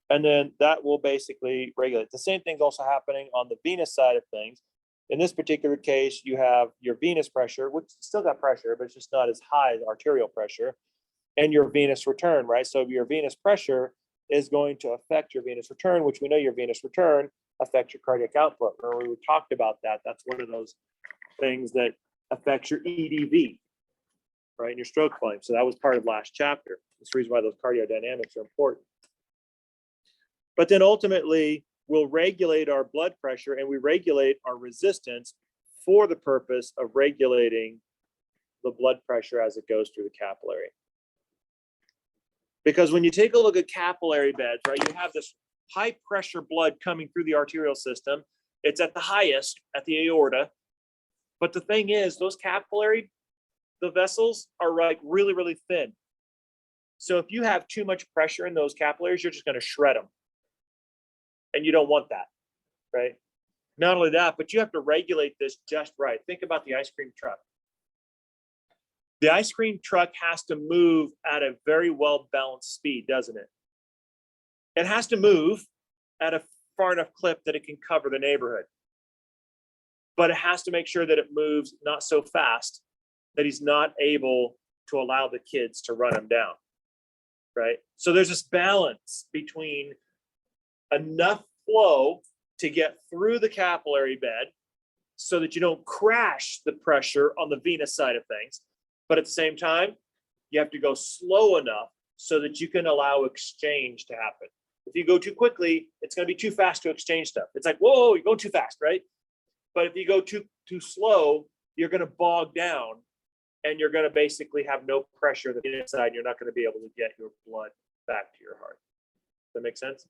And then that will basically regulate. The same thing's also happening on the venous side of things. In this particular case, you have your venous pressure, which still got pressure, but it's just not as high as arterial pressure, and your venous return, right? So your venous pressure is going to affect your venous return, which we know your venous return affects your cardiac output. Remember, we talked about that. That's one of those things that affects your EDV, right, in your stroke volume. So that was part of last chapter. That's the reason why those cardiodynamics are important. But then ultimately, we'll regulate our blood pressure and we regulate our resistance for the purpose of regulating the blood pressure as it goes through the capillary. Because when you take a look at capillary beds, right, you have this high pressure blood coming through the arterial system. It's at the highest at the aorta. But the thing is, those capillary, the vessels are like really, really thin. So if you have too much pressure in those capillaries, you're just going to shred them. And you don't want that, right? Not only that, but you have to regulate this just right. Think about the ice cream truck. The ice cream truck has to move at a very well-balanced speed, doesn't it? It has to move at a far enough clip that it can cover the neighborhood. But it has to make sure that it moves not so fast that he's not able to allow the kids to run him down, right? So there's this balance between enough flow to get through the capillary bed so that you don't crash the pressure on the venous side of things. But at the same time, you have to go slow enough so that you can allow exchange to happen. If you go too quickly, it's going to be too fast to exchange stuff. It's like, whoa, you're going too fast, right? But if you go too slow, you're going to bog down and you're going to basically have no pressure on the inside. You're not going to be able to get your blood back to your heart. Does that make sense?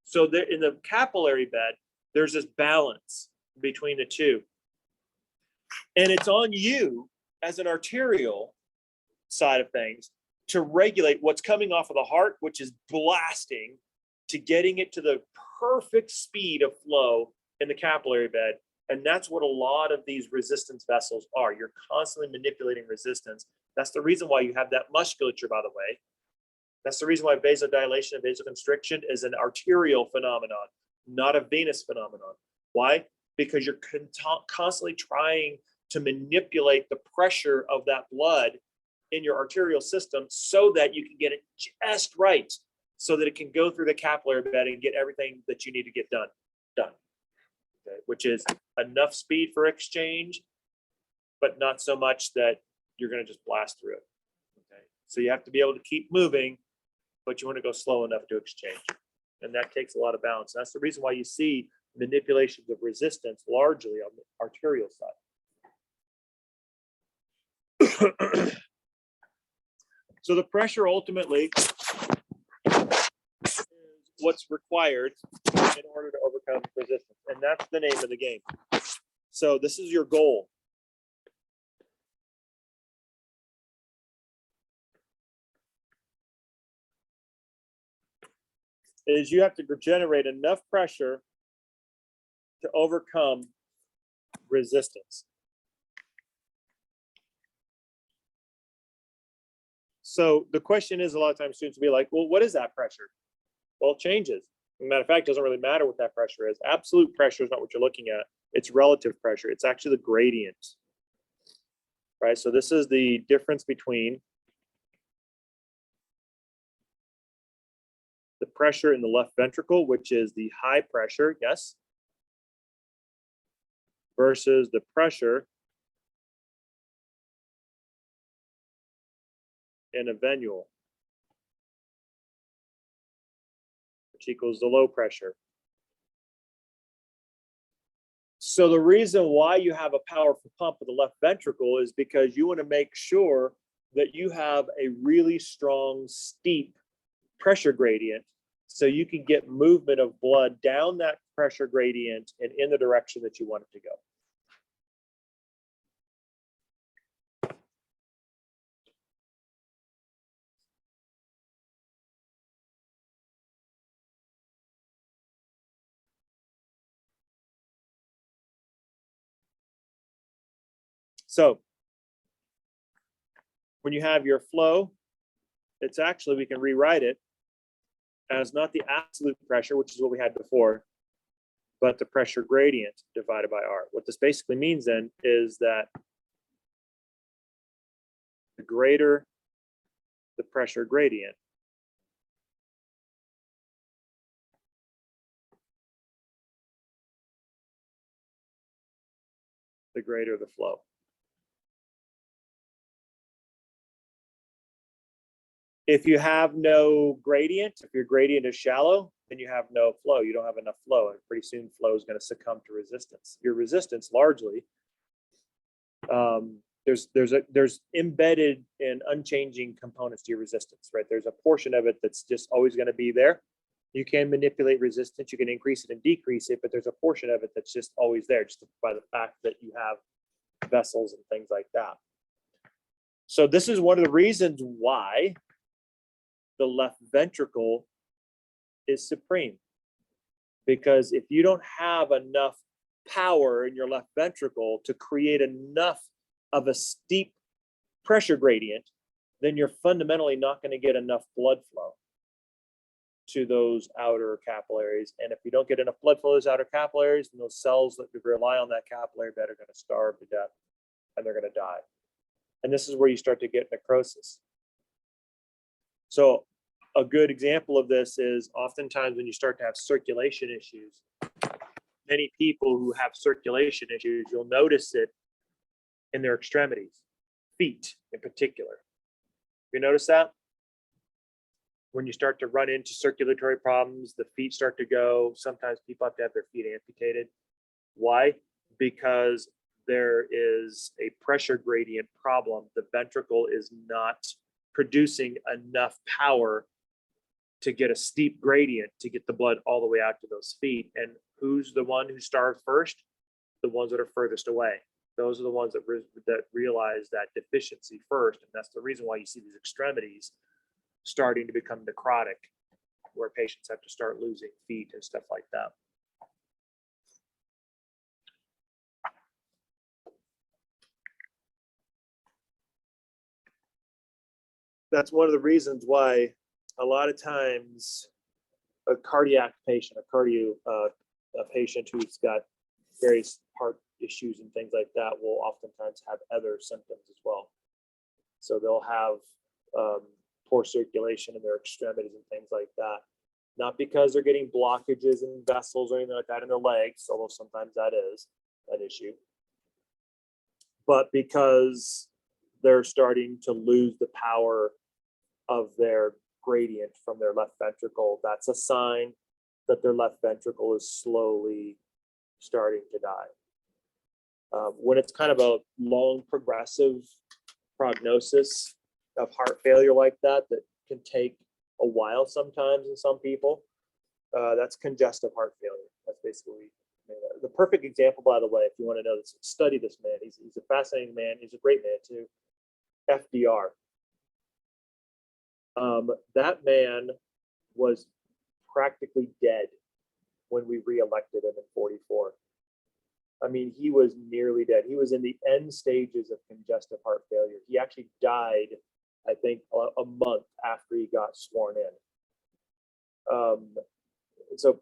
So there, in the capillary bed, there's this balance between the two. And it's on you as an arterial side of things to regulate what's coming off of the heart, which is blasting, to getting it to the perfect speed of flow in the capillary bed. And that's what a lot of these resistance vessels are. You're constantly manipulating resistance. That's the reason why you have that musculature, by the way, That's the reason why vasodilation and vasoconstriction is an arterial phenomenon, not a venous phenomenon. Why? Because you're constantly trying to manipulate the pressure of that blood in your arterial system so that you can get it just right, so that it can go through the capillary bed and get everything that you need to get done. Okay, which is enough speed for exchange, but not so much that you're going to just blast through it. Okay, so you have to be able to keep moving, but you want to go slow enough to exchange, and that takes a lot of balance. That's the reason why you see manipulations of resistance largely on the arterial side. So the pressure ultimately is what's required in order to overcome resistance, and that's the name of the game. So this is your goal. Is you have to generate enough pressure to overcome resistance. So the question is, a lot of times students will be like, well, what is that pressure? Well, it changes. As a matter of fact, it doesn't really matter what that pressure is. Absolute pressure is not what you're looking at. It's relative pressure. It's actually the gradient, right? So this is the difference between the pressure in the left ventricle, which is the high pressure, yes, versus the pressure in a venule, which equals the low pressure. So the reason why you have a powerful pump of the left ventricle is because you want to make sure that you have a really strong, steep pressure gradient, so you can get movement of blood down that pressure gradient and in the direction that you want it to go. So when you have your flow, it's actually, we can rewrite it as not the absolute pressure, which is what we had before, but the pressure gradient divided by R. What this basically means then is that the greater the pressure gradient, the greater the flow. If you have no gradient, if your gradient is shallow, then you have no flow. You don't have enough flow, and pretty soon flow is going to succumb to resistance. Your resistance largely, there's embedded and unchanging components to your resistance, right? There's a portion of it that's just always going to be there. You can manipulate resistance, you can increase it and decrease it, but there's a portion of it that's just always there, just by the fact that you have vessels and things like that. So this is one of the reasons why the left ventricle is supreme, because if you don't have enough power in your left ventricle to create enough of a steep pressure gradient, then you're fundamentally not going to get enough blood flow to those outer capillaries. And if you don't get enough blood flow to those outer capillaries, then those cells that rely on that capillary bed are going to starve to death and they're going to die. And this is where you start to get necrosis. So a good example of this is oftentimes when you start to have circulation issues, many people who have circulation issues, you'll notice it in their extremities, feet in particular. You notice that? When you start to run into circulatory problems, the feet start to go. Sometimes people have to have their feet amputated. Why? Because there is a pressure gradient problem. The ventricle is not producing enough power to get a steep gradient to get the blood all the way out to those feet. And who's the one who starves first? The ones that are furthest away. Those are the ones that realize that deficiency first. And that's the reason why you see these extremities starting to become necrotic, where patients have to start losing feet and stuff like that. That's one of the reasons why a lot of times a cardiac patient, a patient who's got various heart issues and things like that will oftentimes have other symptoms as well. So they'll have poor circulation in their extremities and things like that. Not because they're getting blockages in vessels or anything like that in their legs, although sometimes that is an issue, but because they're starting to lose the power of their gradient from their left ventricle. That's a sign that their left ventricle is slowly starting to die. When it's kind of a long progressive prognosis of heart failure like that can take a while sometimes in some people, that's congestive heart failure. That's basically the perfect example, by the way, if you want to know this, study this man. He's a fascinating man. He's a great man too. FDR. That man was practically dead when we reelected him in 44. I mean, he was nearly dead. He was in the end stages of congestive heart failure. He actually died, I think, a month after he got sworn in. So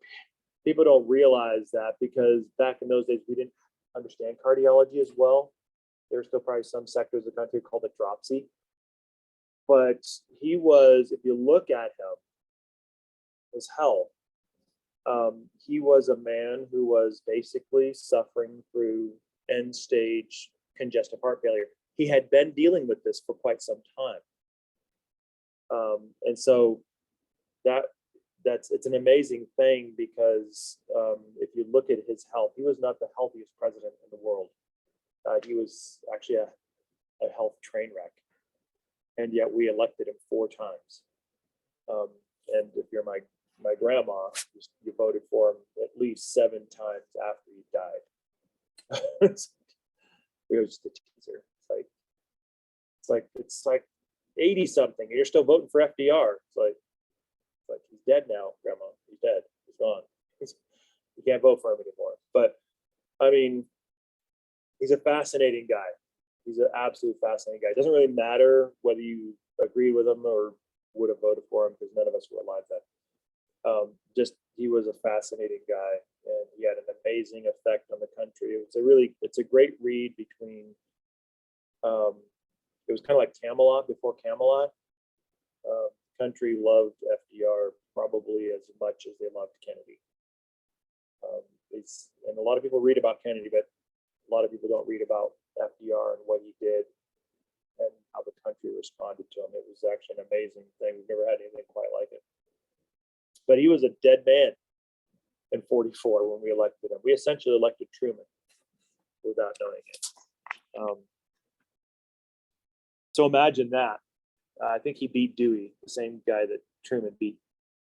people don't realize that, because back in those days, we didn't understand cardiology as well. There's still probably some sectors of the country called it dropsy. But he was, if you look at him, as hell. He was a man who was basically suffering through end stage congestive heart failure. He had been dealing with this for quite some time. And so it's an amazing thing, because if you look at his health, he was not the healthiest president in the world. He was actually a health train wreck. And yet we elected him 4 times. And if you're my grandma, you voted for him at least 7 times after he died. It was just a teaser. It's like 80 something, and you're still voting for FDR. It's like he's dead now, Grandma. He's dead. He's gone. You can't vote for him anymore. But I mean, he's a fascinating guy. He's an absolute fascinating guy. It doesn't really matter whether you agree with him or would have voted for him, because none of us were alive then. He was a fascinating guy, and he had an amazing effect on the country. It's a great read between, it was kind of like Camelot before Camelot. Country loved FDR probably as much as they loved Kennedy. And a lot of people read about Kennedy, but a lot of people don't read about FDR and what he did and how the country responded to him. It was actually an amazing thing. We've never had anything quite like it. But he was a dead man in 44 when we elected him. We essentially elected Truman without knowing it. So imagine that. I think he beat Dewey, the same guy that Truman beat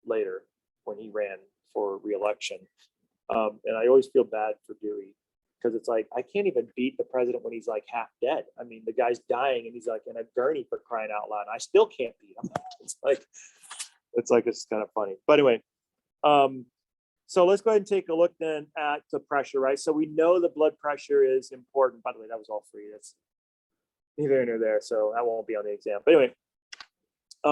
later when he ran for re-election. And I always feel bad for Dewey, because it's like, I can't even beat the president when he's like half dead. I mean, the guy's dying and he's like in a gurney, for crying out loud. I still can't beat him. It's kind of funny. But anyway, so let's go ahead and take a look then at the pressure, right? So we know the blood pressure is important. By the way, that was all free. That's neither here nor there, so that won't be on the exam. But anyway,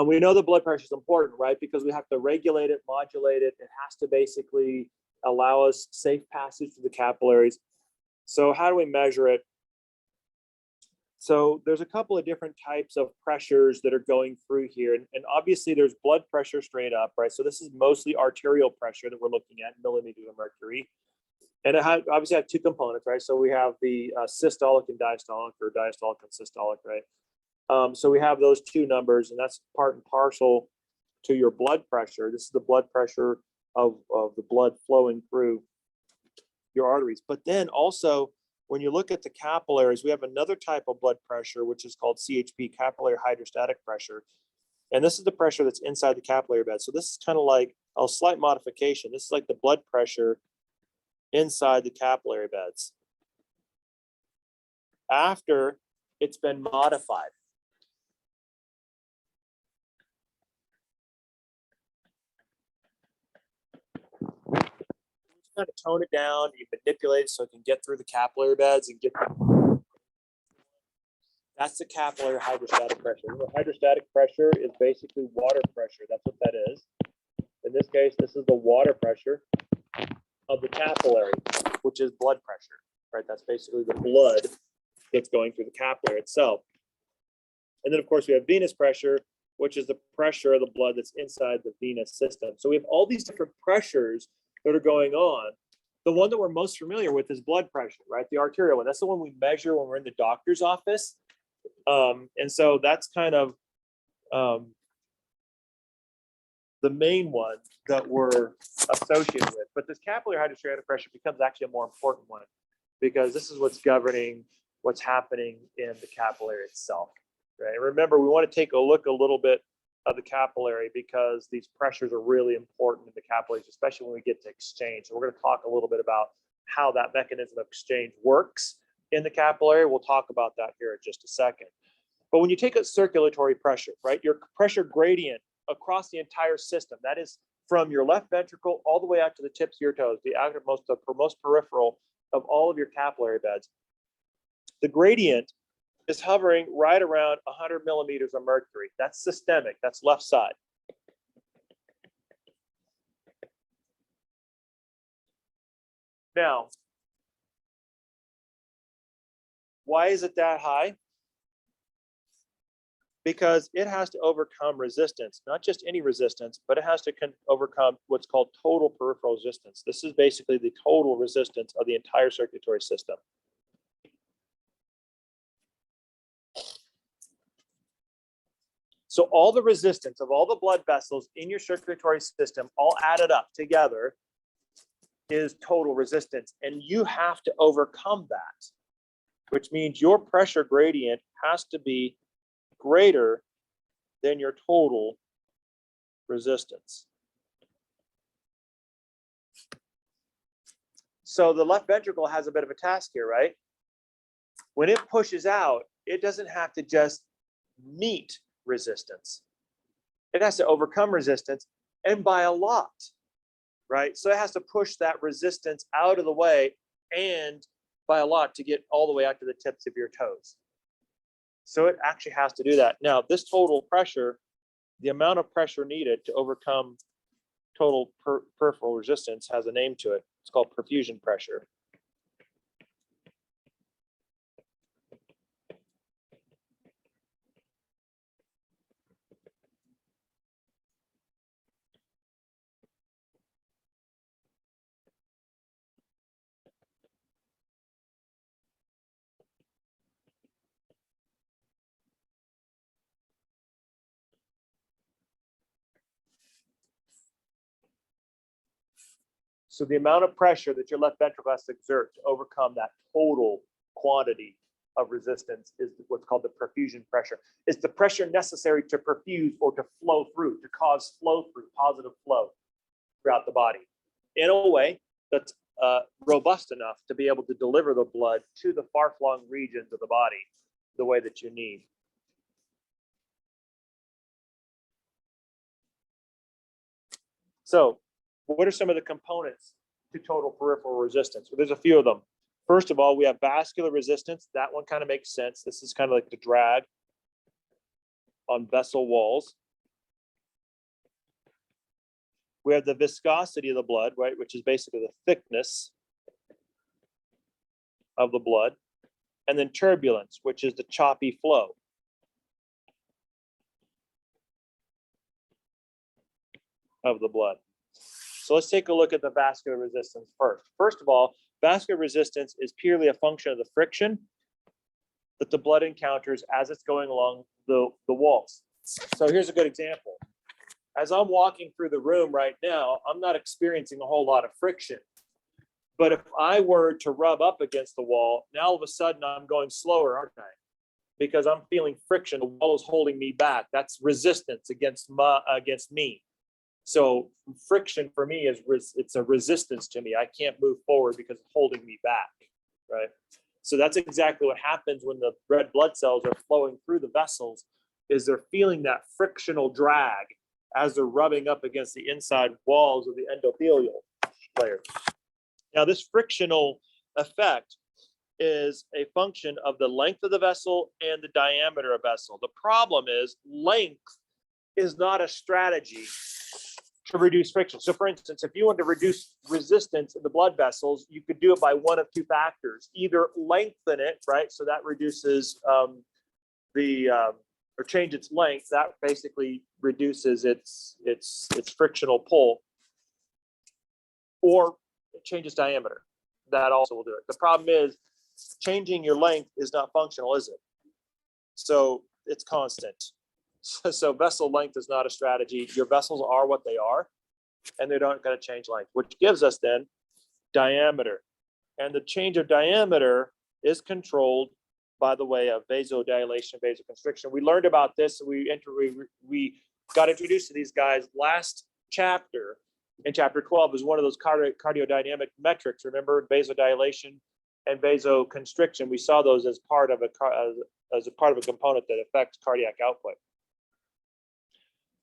we know the blood pressure is important, right? Because we have to regulate it, modulate it. It has to basically allow us safe passage through the capillaries. So how do we measure it? So there's a couple of different types of pressures that are going through here. And obviously there's blood pressure straight up, right? So this is mostly arterial pressure that we're looking at, millimeters of mercury. And it obviously have 2 components, right? So we have the systolic and diastolic, or diastolic and systolic, right? So we have those 2 numbers, and that's part and parcel to your blood pressure. This is the blood pressure of the blood flowing through your arteries. But then also, when you look at the capillaries, we have another type of blood pressure, which is called CHP, capillary hydrostatic pressure. And this is the pressure that's inside the capillary bed. So this is kind of like a slight modification. This is like the blood pressure inside the capillary beds after it's been modified. Kind of tone it down, you manipulate it so it can get through the capillary beds and get That's the capillary hydrostatic pressure. Remember, hydrostatic pressure is basically water pressure. That's what that is. In this case, this is the water pressure of the capillary, which is blood pressure, right? That's basically the blood that's going through the capillary itself. And then, of course, we have venous pressure, which is the pressure of the blood that's inside the venous system. So we have all these different pressures that are going on. The one that we're most familiar with is blood pressure, right? The arterial one. That's the one we measure when we're in the doctor's office. And so that's kind of the main one that we're associated with. But this capillary hydrostatic pressure becomes actually a more important one, because this is what's governing what's happening in the capillary itself, right? And remember, we want to take a look a little bit of the capillary, because these pressures are really important in the capillaries, especially when we get to exchange. So we're going to talk a little bit about how that mechanism of exchange works in the capillary. We'll talk about that here in just a second. But when you take a circulatory pressure, right, your pressure gradient across the entire system, that is from your left ventricle all the way out to the tips of your toes, the outermost, the most peripheral of all of your capillary beds, the gradient is hovering right around 100 millimeters of mercury. That's systemic, that's left side. Now, why is it that high? Because it has to overcome resistance, not just any resistance, but it has to overcome what's called total peripheral resistance. This is basically the total resistance of the entire circulatory system. So all the resistance of all the blood vessels in your circulatory system, all added up together, is total resistance. And you have to overcome that, which means your pressure gradient has to be greater than your total resistance. So the left ventricle has a bit of a task here, right? When it pushes out, it doesn't have to just meet resistance. It has to overcome resistance, and by a lot, right? So it has to push that resistance out of the way, and by a lot, to get all the way out to the tips of your toes. So it actually has to do that. Now, this total pressure, the amount of pressure needed to overcome total peripheral resistance, has a name to it. It's called perfusion pressure. So the amount of pressure that your left ventricle has to exert to overcome that total quantity of resistance is what's called the perfusion pressure. It's the pressure necessary to perfuse, or to flow through, to cause flow through, positive flow throughout the body in a way that's robust enough to be able to deliver the blood to the far-flung regions of the body the way that you need. So what are some of the components to total peripheral resistance? Well, there's a few of them. First of all, we have vascular resistance. That one kind of makes sense. This is kind of like the drag on vessel walls. We have the viscosity of the blood, right, which is basically the thickness of the blood. And then turbulence, which is the choppy flow. Of the blood. So let's take a look at the vascular resistance first. First of all, vascular resistance is purely a function of the friction that the blood encounters as it's going along the walls. So here's a good example. As I'm walking through the room right now, I'm not experiencing a whole lot of friction. But if I were to rub up against the wall, now all of a sudden I'm going slower, aren't I? Because I'm feeling friction. The wall is holding me back. That's resistance against me. So friction for me is it's a resistance to me. I can't move forward because it's holding me back, right? So that's exactly what happens when the red blood cells are flowing through the vessels, is they're feeling that frictional drag as they're rubbing up against the inside walls of the endothelial layer. Now, this frictional effect is a function of the length of the vessel and the diameter of vessel. The problem is length is not a strategy to reduce friction. So for instance, if you want to reduce resistance in the blood vessels, you could do it by one of two factors. Either lengthen it, right? So that reduces or change its length. That basically reduces its frictional pull. Or it changes diameter. That also will do it. The problem is changing your length is not functional, is it? So it's constant. So vessel length is not a strategy. Your vessels are what they are, and they're not going to change length, which gives us then diameter. And the change of diameter is controlled by the way of vasodilation, vasoconstriction. We learned about this. We got introduced to these guys last chapter. In chapter 12 is one of those cardiodynamic metrics. Remember, vasodilation and vasoconstriction. We saw those as part of a component that affects cardiac output.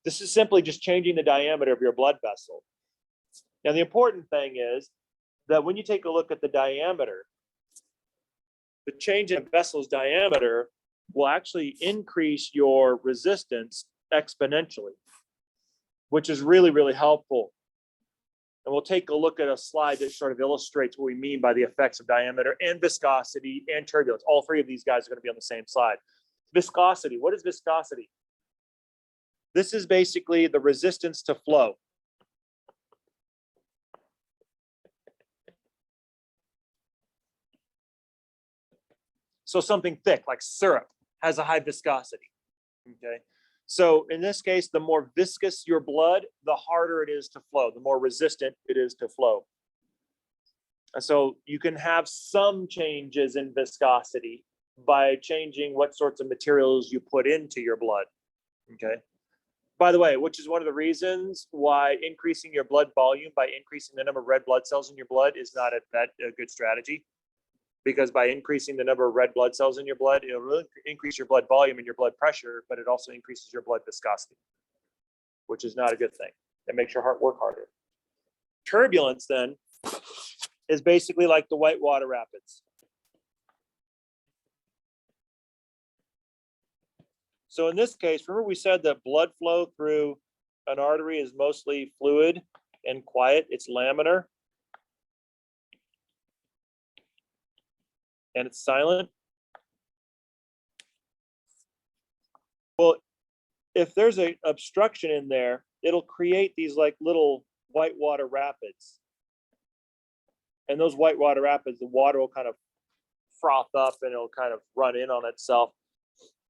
This is simply just changing the diameter of your blood vessel. Now, the important thing is that when you take a look at the diameter, the change in vessel's diameter will actually increase your resistance exponentially, which is really, really helpful. And we'll take a look at a slide that sort of illustrates what we mean by the effects of diameter and viscosity and turbulence. All three of these guys are going to be on the same slide. Viscosity. What is viscosity? This is basically the resistance to flow. So something thick like syrup has a high viscosity. Okay. So in this case, the more viscous your blood, the harder it is to flow, the more resistant it is to flow. And so you can have some changes in viscosity by changing what sorts of materials you put into your blood. Okay. By the way, which is one of the reasons why increasing your blood volume by increasing the number of red blood cells in your blood is not a good strategy. Because by increasing the number of red blood cells in your blood, it'll really increase your blood volume and your blood pressure, but it also increases your blood viscosity, which is not a good thing. It makes your heart work harder. Turbulence then is basically like the whitewater rapids. So in this case, remember we said that blood flow through an artery is mostly fluid and quiet. It's laminar. And it's silent. Well, if there's an obstruction in there, it'll create these like little whitewater rapids. And those whitewater rapids, the water will kind of froth up and it'll kind of run in on itself.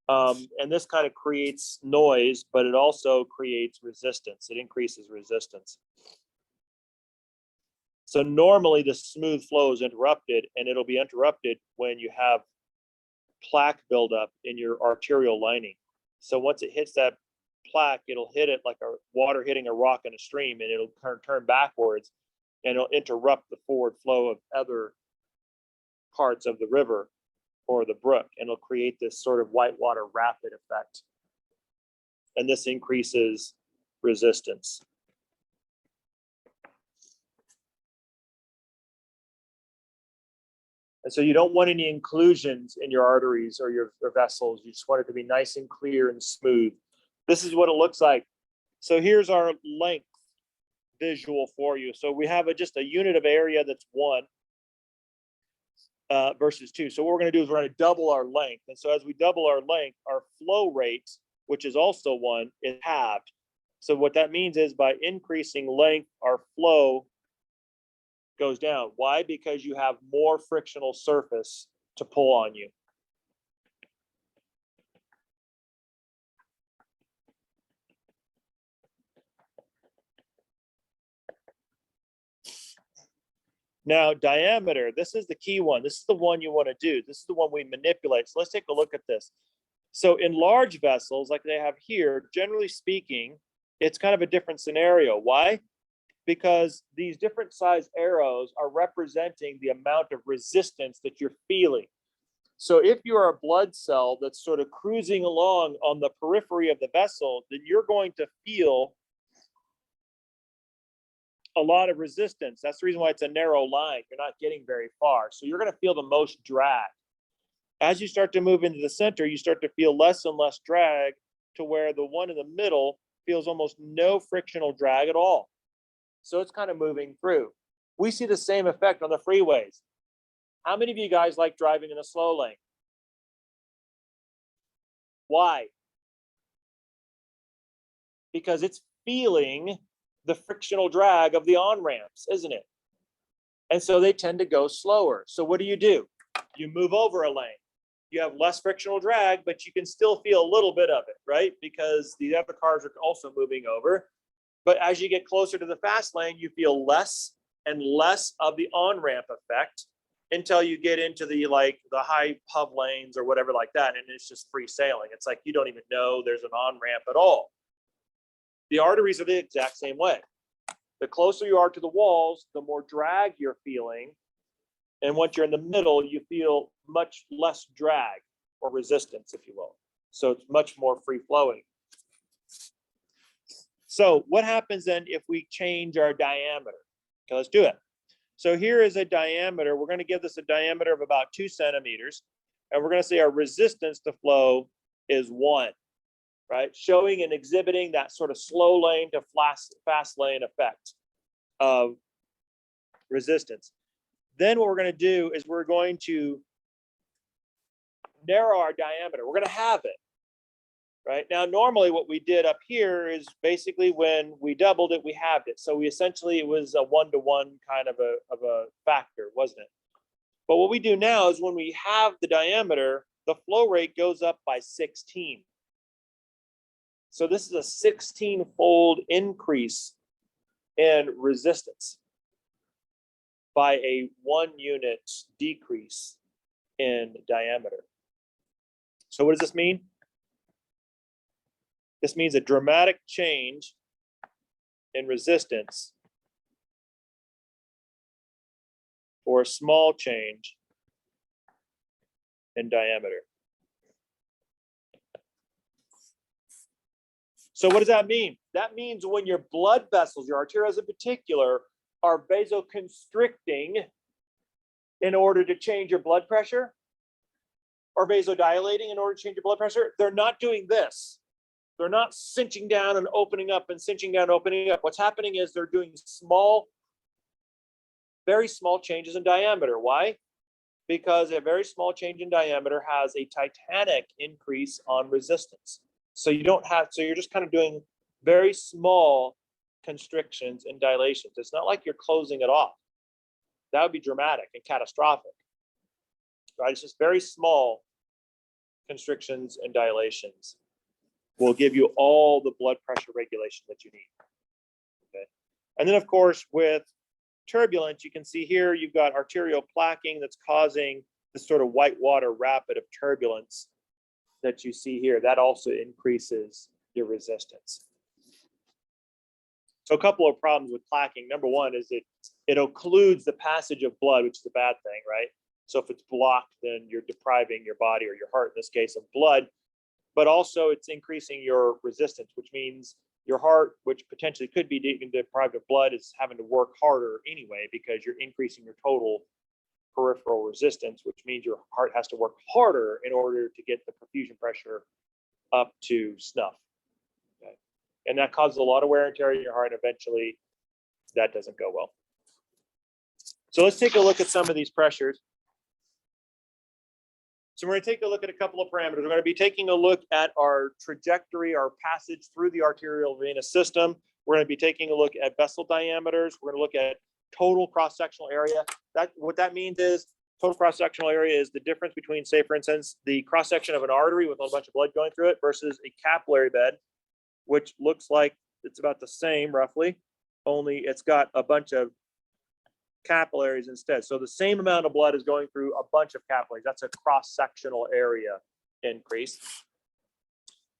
And this kind of creates noise, but it also creates resistance. It increases resistance. So normally the smooth flow is interrupted, and it'll be interrupted when you have plaque buildup in your arterial lining. So once it hits that plaque, it'll hit it like a water hitting a rock in a stream, and it'll turn backwards, and it'll interrupt the forward flow of other parts of the river or the brook, and it'll create this sort of whitewater rapid effect. And this increases resistance. And so you don't want any inclusions in your arteries or your vessels. You just want it to be nice and clear and smooth. This is what it looks like. So here's our length visual for you. So we have just a unit of area that's 1 versus 2. So what we're going to do is we're going to double our length. And so as we double our length, our flow rate, which is also 1, is halved. So what that means is by increasing length, our flow goes down. Why? Because you have more frictional surface to pull on you. Now, diameter, this is the key one. This is the one you want to do. This is the one we manipulate. So let's take a look at this. So in large vessels, like they have here, generally speaking, it's kind of a different scenario. Why? Because these different size arrows are representing the amount of resistance that you're feeling. So if you are a blood cell that's sort of cruising along on the periphery of the vessel, then you're going to feel a lot of resistance. That's the reason why it's a narrow line. You're not getting very far. So you're going to feel the most drag. As you start to move into the center, you start to feel less and less drag to where the one in the middle feels almost no frictional drag at all. So it's kind of moving through. We see the same effect on the freeways. How many of you guys like driving in a slow lane? Why? Because it's feeling the frictional drag of the on-ramps, isn't it? And so they tend to go slower. So what do? You move over a lane. You have less frictional drag, but you can still feel a little bit of it, right? Because the other cars are also moving over. But as you get closer to the fast lane, you feel less and less of the on-ramp effect until you get into the high pub lanes or whatever like that, and it's just free sailing. It's like you don't even know there's an on-ramp at all. The arteries are the exact same way. The closer you are to the walls, the more drag you're feeling. And once you're in the middle, you feel much less drag or resistance, if you will. So it's much more free flowing. So what happens then if we change our diameter? Okay, let's do it. So here is a diameter. We're going to give this a diameter of about 2 centimeters. And we're going to say our resistance to flow is 1, right? Showing and exhibiting that sort of slow lane to fast lane effect of resistance. Then what we're going to do is we're going to narrow our diameter. We're going to have it. Right now, normally what we did up here is basically when we doubled it, we halved it. So it was a 1-to-1 kind of a factor, wasn't it? But what we do now is when we halve the diameter, the flow rate goes up by 16. So this is a 16-fold increase in resistance by a 1 unit decrease in diameter. So what does this mean? This means a dramatic change in resistance or a small change in diameter. So what does that mean? That means when your blood vessels, your arterioles in particular, are vasoconstricting in order to change your blood pressure, or vasodilating in order to change your blood pressure, they're not doing this. They're not cinching down and opening up and cinching down and opening up. What's happening is they're doing very small changes in diameter. Why? Because a very small change in diameter has a titanic increase on resistance. So you're just kind of doing very small constrictions and dilations. It's not like you're closing it off. That would be dramatic and catastrophic, right? It's just very small constrictions and dilations will give you all the blood pressure regulation that you need. Okay. And then, of course, with turbulence, you can see here you've got arterial plaquing that's causing this sort of whitewater rapid of turbulence that you see here. That also increases your resistance. So a couple of problems with plaquing. Number one is it occludes the passage of blood, which is a bad thing, right? So if it's blocked, then you're depriving your body, or your heart in this case, of blood. But also it's increasing your resistance, which means your heart, which potentially could be deprived of blood, is having to work harder anyway because you're increasing your total peripheral resistance, which means your heart has to work harder in order to get the perfusion pressure up to snuff. Okay. And that causes a lot of wear and tear in your heart, and eventually that doesn't go well. So let's take a look at some of these pressures. So we're going to take a look at a couple of parameters. We're going to be taking a look at our trajectory, our passage through the arterial venous system. We're going to be taking a look at vessel diameters. We're going to look at total cross-sectional area. What that means is total cross-sectional area is the difference between, say, for instance, the cross-section of an artery with a bunch of blood going through it versus a capillary bed, which looks like it's about the same roughly, only it's got a bunch of capillaries instead. So the same amount of blood is going through a bunch of capillaries. That's a cross-sectional area increase.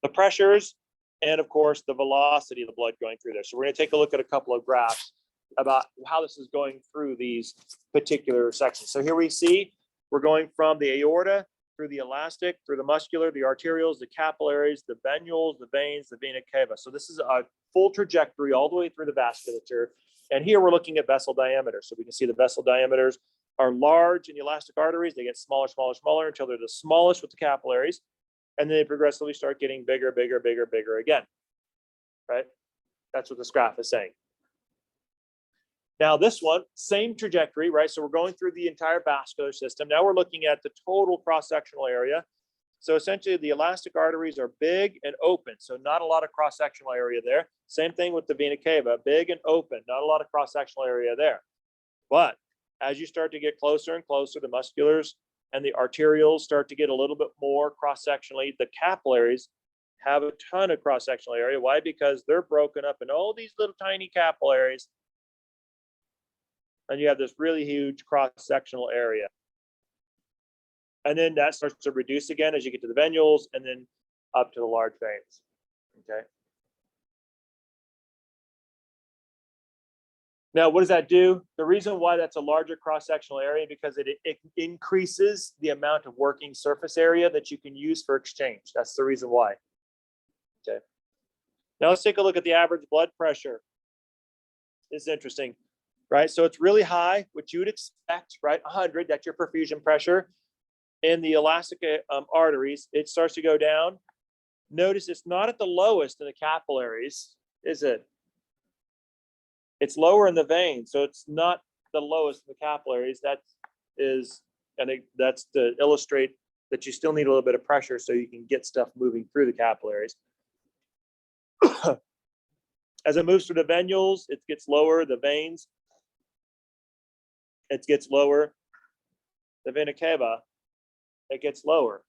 The pressures, and of course the velocity of the blood going through there. So we're going to take a look at a couple of graphs about how this is going through these particular sections. So here we see we're going from the aorta through the elastic, through the muscular, the arterioles, the capillaries, the venules, the veins, the vena cava. So this is a full trajectory all the way through the vasculature. And here we're looking at vessel diameter. So we can see the vessel diameters are large in the elastic arteries. They get smaller, smaller, smaller until they're the smallest with the capillaries. And then they progressively start getting bigger, bigger, bigger, bigger again, right? That's what this graph is saying. Now this one, same trajectory, right? So we're going through the entire vascular system. Now we're looking at the total cross-sectional area. So essentially the elastic arteries are big and open. So not a lot of cross-sectional area there. Same thing with the vena cava, big and open, not a lot of cross-sectional area there. But as you start to get closer and closer, the musculars and the arterioles start to get a little bit more cross-sectionally. The capillaries have a ton of cross-sectional area. Why? Because they're broken up in all these little tiny capillaries. And you have this really huge cross-sectional area. And then that starts to reduce again as you get to the venules and then up to the large veins, okay? Now, what does that do? The reason why that's a larger cross-sectional area, because it increases the amount of working surface area that you can use for exchange. That's the reason why, okay? Now let's take a look at the average blood pressure. This is interesting, right? So it's really high, which you would expect, right? 100, that's your perfusion pressure. In the elastic arteries, it starts to go down. Notice it's not at the lowest in the capillaries, is it? It's lower in the veins, so it's not the lowest in the capillaries. That is, and that's to illustrate that you still need a little bit of pressure so you can get stuff moving through the capillaries. As it moves through the venules, it gets lower. The veins, it gets lower. The vena cava, it gets lower,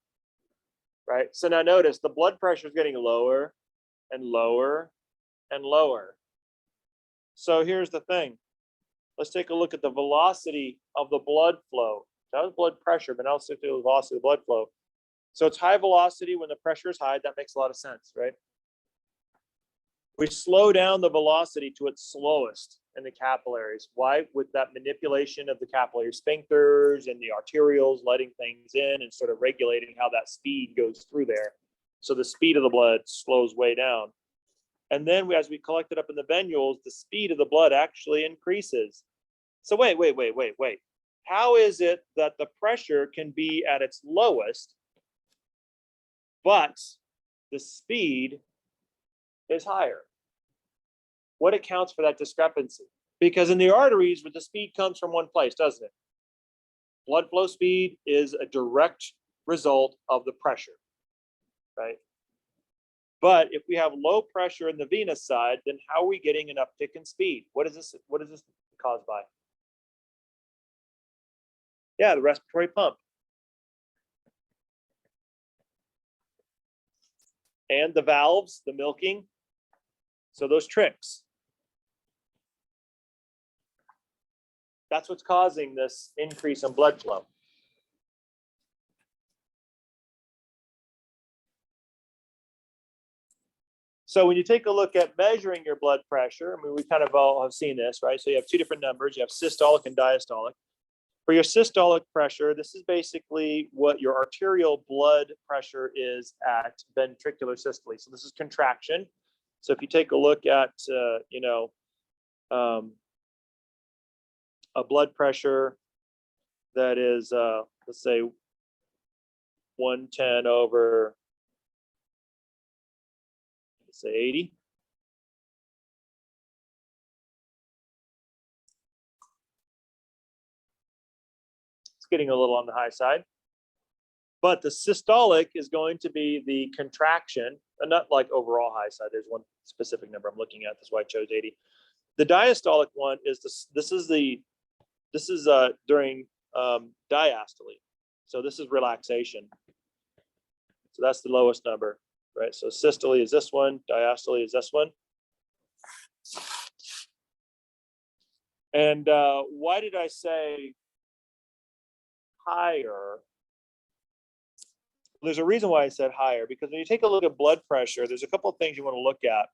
right? So now notice the blood pressure is getting lower and lower and lower. So here's the thing. Let's take a look at the velocity of the blood flow. That was blood pressure, but now let's look at the velocity of the blood flow. So it's high velocity when the pressure is high. That makes a lot of sense, right? We slow down the velocity to its slowest in the capillaries. Why? With that manipulation of the capillary sphincters and the arterioles letting things in and sort of regulating how that speed goes through there. So the speed of the blood slows way down. And then as we collect it up in the venules, the speed of the blood actually increases. So wait. How is it that the pressure can be at its lowest, but the speed is higher? What accounts for that discrepancy? Because in the arteries, the speed comes from one place, doesn't it? Blood flow speed is a direct result of the pressure, right? But if we have low pressure in the venous side, then how are we getting an uptick in speed? What is this caused by? Yeah, the respiratory pump. And the valves, the milking. So those tricks. That's what's causing this increase in blood flow. So when you take a look at measuring your blood pressure, I mean, we kind of all have seen this, right? So you have two different numbers. You have systolic and diastolic. For your systolic pressure, this is basically what your arterial blood pressure is at ventricular systole. So this is contraction. So if you take a look at, a blood pressure that is, let's say, 110 over, let's say 80. It's getting a little on the high side. But the systolic is going to be the contraction, and not like overall high side. There's one specific number I'm looking at. That's why I chose 80. The diastolic one is this is during diastole. So this is relaxation. So that's the lowest number, right? So systole is this one, diastole is this one. And why did I say higher? There's a reason why I said higher, because when you take a look at blood pressure, there's a couple of things you want to look at,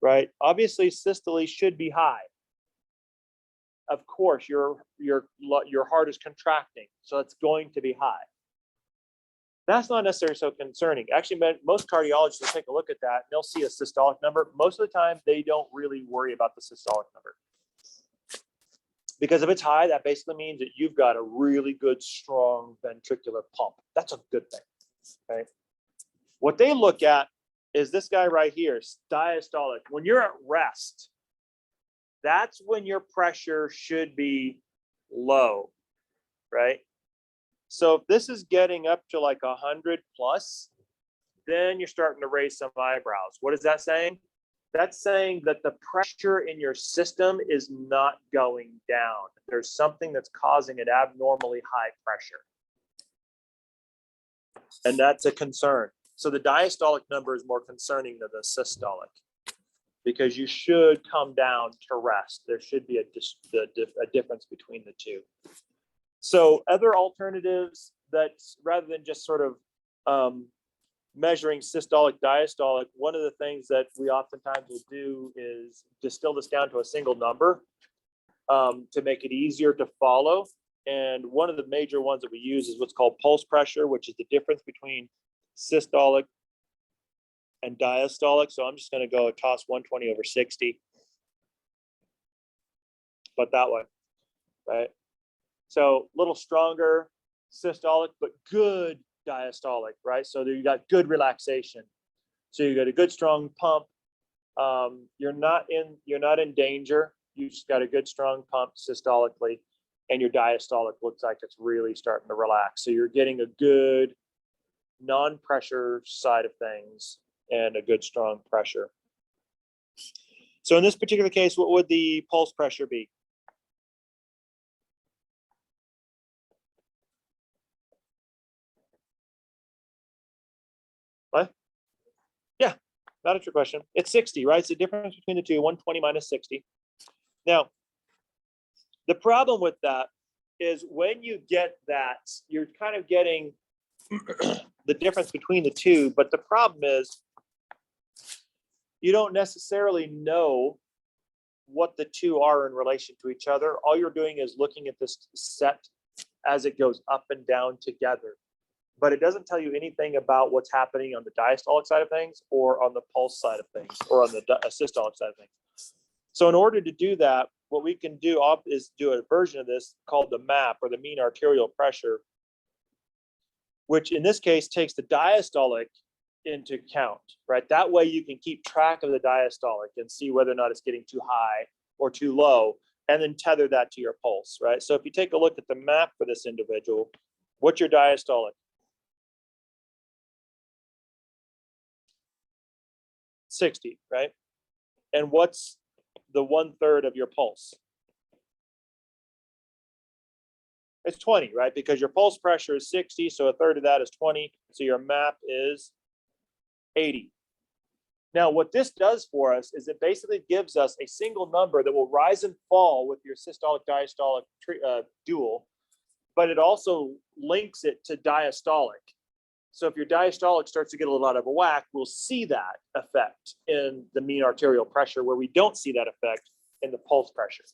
right? Obviously, systole should be high. Of course, your heart is contracting, so it's going to be high. That's not necessarily so concerning. Actually, most cardiologists will take a look at that, and they'll see a systolic number. Most of the time, they don't really worry about the systolic number. Because if it's high, that basically means that you've got a really good, strong ventricular pump. That's a good thing, okay? What they look at is this guy right here, diastolic. When you're at rest, that's when your pressure should be low, right? So if this is getting up to like 100 plus, then you're starting to raise some eyebrows. What is that saying? That's saying that the pressure in your system is not going down. There's something that's causing an abnormally high pressure. And that's a concern. So the diastolic number is more concerning than the systolic, because you should come down to rest. There should be a difference between the two. So other alternatives that, rather than just sort of measuring systolic, diastolic, one of the things that we oftentimes will do is distill this down to a single number to make it easier to follow. And one of the major ones that we use is what's called pulse pressure, which is the difference between systolic and diastolic. So I'm just going to go toss 120 over 60. But that way, right? So a little stronger systolic, but good diastolic, right? So you got good relaxation. So you got a good strong pump. You're not in danger. You just got a good strong pump systolically, and your diastolic looks like it's really starting to relax. So you're getting a good non-pressure side of things and a good strong pressure. So in this particular case, what would the pulse pressure be? What? Yeah, not a trick question. It's 60, right? It's the difference between the two, 120 minus 60. Now, the problem with that is when you get that, you're kind of getting the difference between the two, but the problem is you don't necessarily know what the two are in relation to each other. All you're doing is looking at this set as it goes up and down together. But it doesn't tell you anything about what's happening on the diastolic side of things or on the pulse side of things or on the systolic side of things. So in order to do that, what we can do is do a version of this called the MAP, or the mean arterial pressure, which in this case takes the diastolic into account, right? That way you can keep track of the diastolic and see whether or not it's getting too high or too low, and then tether that to your pulse, right? So if you take a look at the MAP for this individual, what's your diastolic? 60, right? And what's the 1/3 of your pulse? It's 20, right? Because your pulse pressure is 60, so 1/3 of that is 20. So your MAP is 80. Now, what this does for us is it basically gives us a single number that will rise and fall with your systolic diastolic dual, but it also links it to diastolic. So if your diastolic starts to get a little out of whack, we'll see that effect in the mean arterial pressure, where we don't see that effect in the pulse pressure.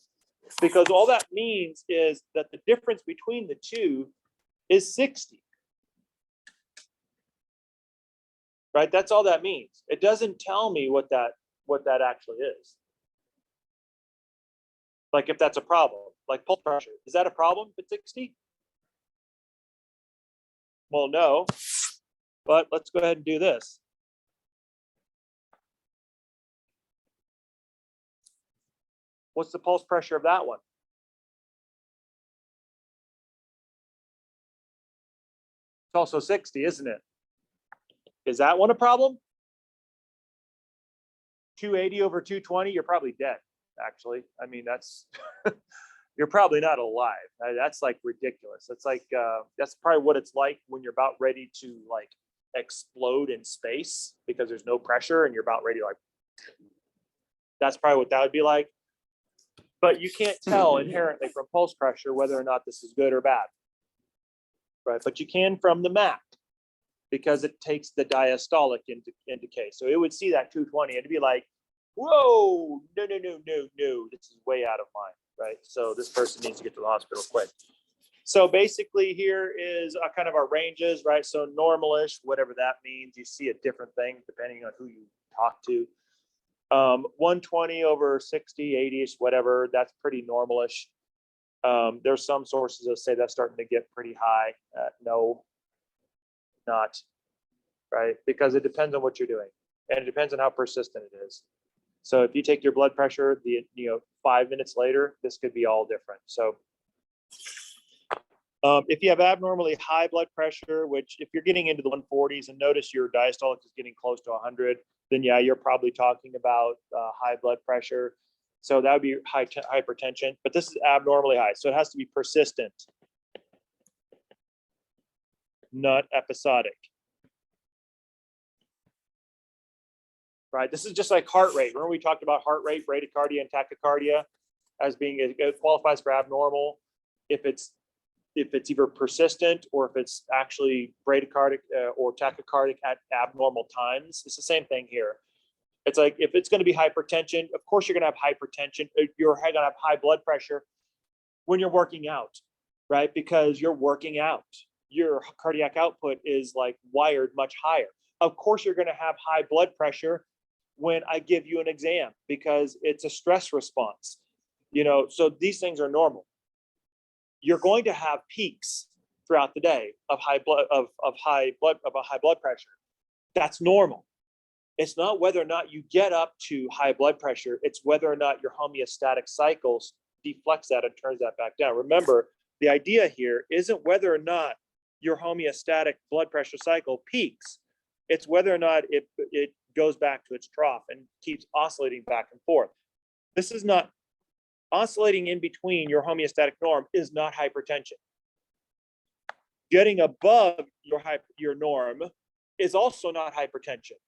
Because all that means is that the difference between the two is 60. Right? That's all that means. It doesn't tell me what that actually is. Like if that's a problem, like pulse pressure, is that a problem at 60? Well, no, but let's go ahead and do this. What's the pulse pressure of that one? It's also 60, isn't it? Is that one a problem? 280 over 220, you're probably dead, actually. I mean, that's, you're probably not alive. That's like ridiculous. It's like, that's probably what it's like when you're about ready to like explode in space because there's no pressure and you're about ready to like, that's probably what that would be like. But you can't tell inherently from pulse pressure whether or not this is good or bad, right? But you can from the MAP, because it takes the diastolic into case. So it would see that 220 and it'd be like, whoa, no, this is way out of line, right? So this person needs to get to the hospital quick. So basically here is kind of our ranges, right? So normalish, whatever that means, you see a different thing depending on who you talk to. 120 over 60, 80ish, whatever, that's pretty normalish. There's some sources that say that's starting to get pretty high. No, not, right? Because it depends on what you're doing, and it depends on how persistent it is. So if you take your blood pressure, 5 minutes later, this could be all different. So if you have abnormally high blood pressure, which if you're getting into the 140s and notice your diastolic is getting close to 100, then yeah, you're probably talking about high blood pressure. So that would be hypertension, but this is abnormally high. So it has to be persistent, not episodic. Right? This is just like heart rate. Remember we talked about heart rate, bradycardia, and tachycardia as being, it qualifies for abnormal if it's either persistent or if it's actually bradycardic or tachycardic at abnormal times. It's the same thing here. It's like if it's going to be hypertension, of course you're going to have hypertension. You're going to have high blood pressure when you're working out, right? Because you're working out. Your cardiac output is like wired much higher. Of course you're going to have high blood pressure when I give you an exam because it's a stress response. So these things are normal. You're going to have peaks throughout the day of high blood pressure. That's normal. It's not whether or not you get up to high blood pressure. It's whether or not your homeostatic cycles deflects that and turns that back down. Remember, the idea here isn't whether or not your homeostatic blood pressure cycle peaks. It's whether or not it goes back to its trough and keeps oscillating back and forth. This is not oscillating in between your homeostatic norm is not hypertension. Getting above your norm is also not hypertension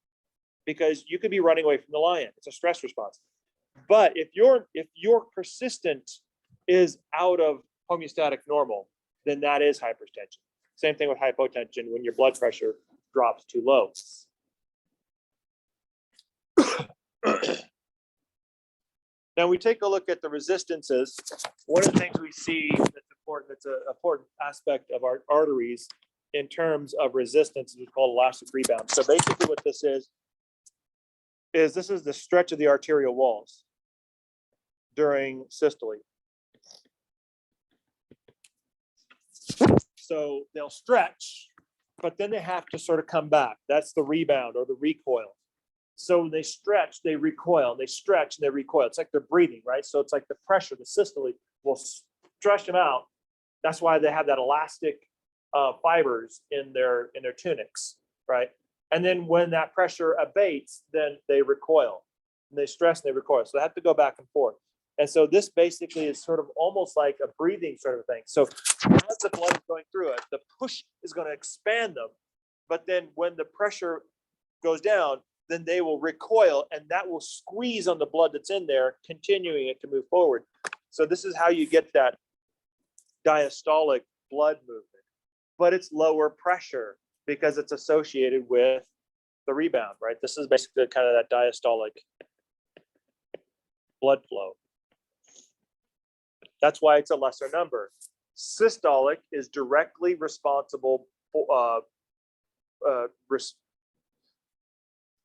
because you could be running away from the lion. It's a stress response. But if your persistent is out of homeostatic normal, then that is hypertension. Same thing with hypotension when your blood pressure drops too low. Now we take a look at the resistances. One of the things we see that's important, that's an important aspect of our arteries in terms of resistance is called elastic rebound. So basically what this is this is the stretch of the arterial walls during systole. So they'll stretch, but then they have to sort of come back. That's the rebound or the recoil. So when they stretch, they recoil, they stretch, and they recoil. It's like they're breathing, right? So it's like the pressure, the systole will stretch them out. That's why they have that elastic fibers in their tunics, right? And then when that pressure abates, then they recoil. And they stress and they recoil. So they have to go back and forth. And so this basically is sort of almost like a breathing sort of thing. So as the blood is going through it, the push is going to expand them. But then when the pressure goes down, then they will recoil and that will squeeze on the blood that's in there, continuing it to move forward. So this is how you get that diastolic blood movement, but it's lower pressure because it's associated with the rebound, right? This is basically kind of that diastolic blood flow. That's why it's a lesser number. Systolic is directly responsible for,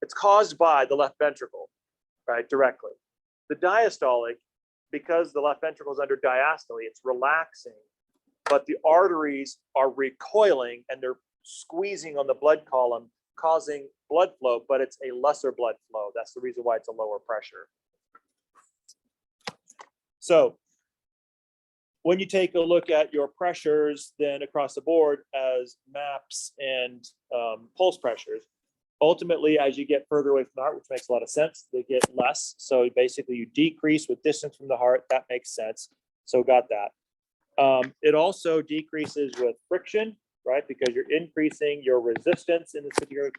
it's caused by the left ventricle, right, directly. The diastolic, because the left ventricle is under diastole, it's relaxing, but the arteries are recoiling and they're squeezing on the blood column, causing blood flow, but it's a lesser blood flow. That's the reason why it's a lower pressure. So when you take a look at your pressures then across the board as maps and pulse pressures, ultimately, as you get further away from the heart, which makes a lot of sense, they get less. So basically you decrease with distance from the heart. That makes sense. So got that. It also decreases with friction, right? Because you're increasing your resistance in this particular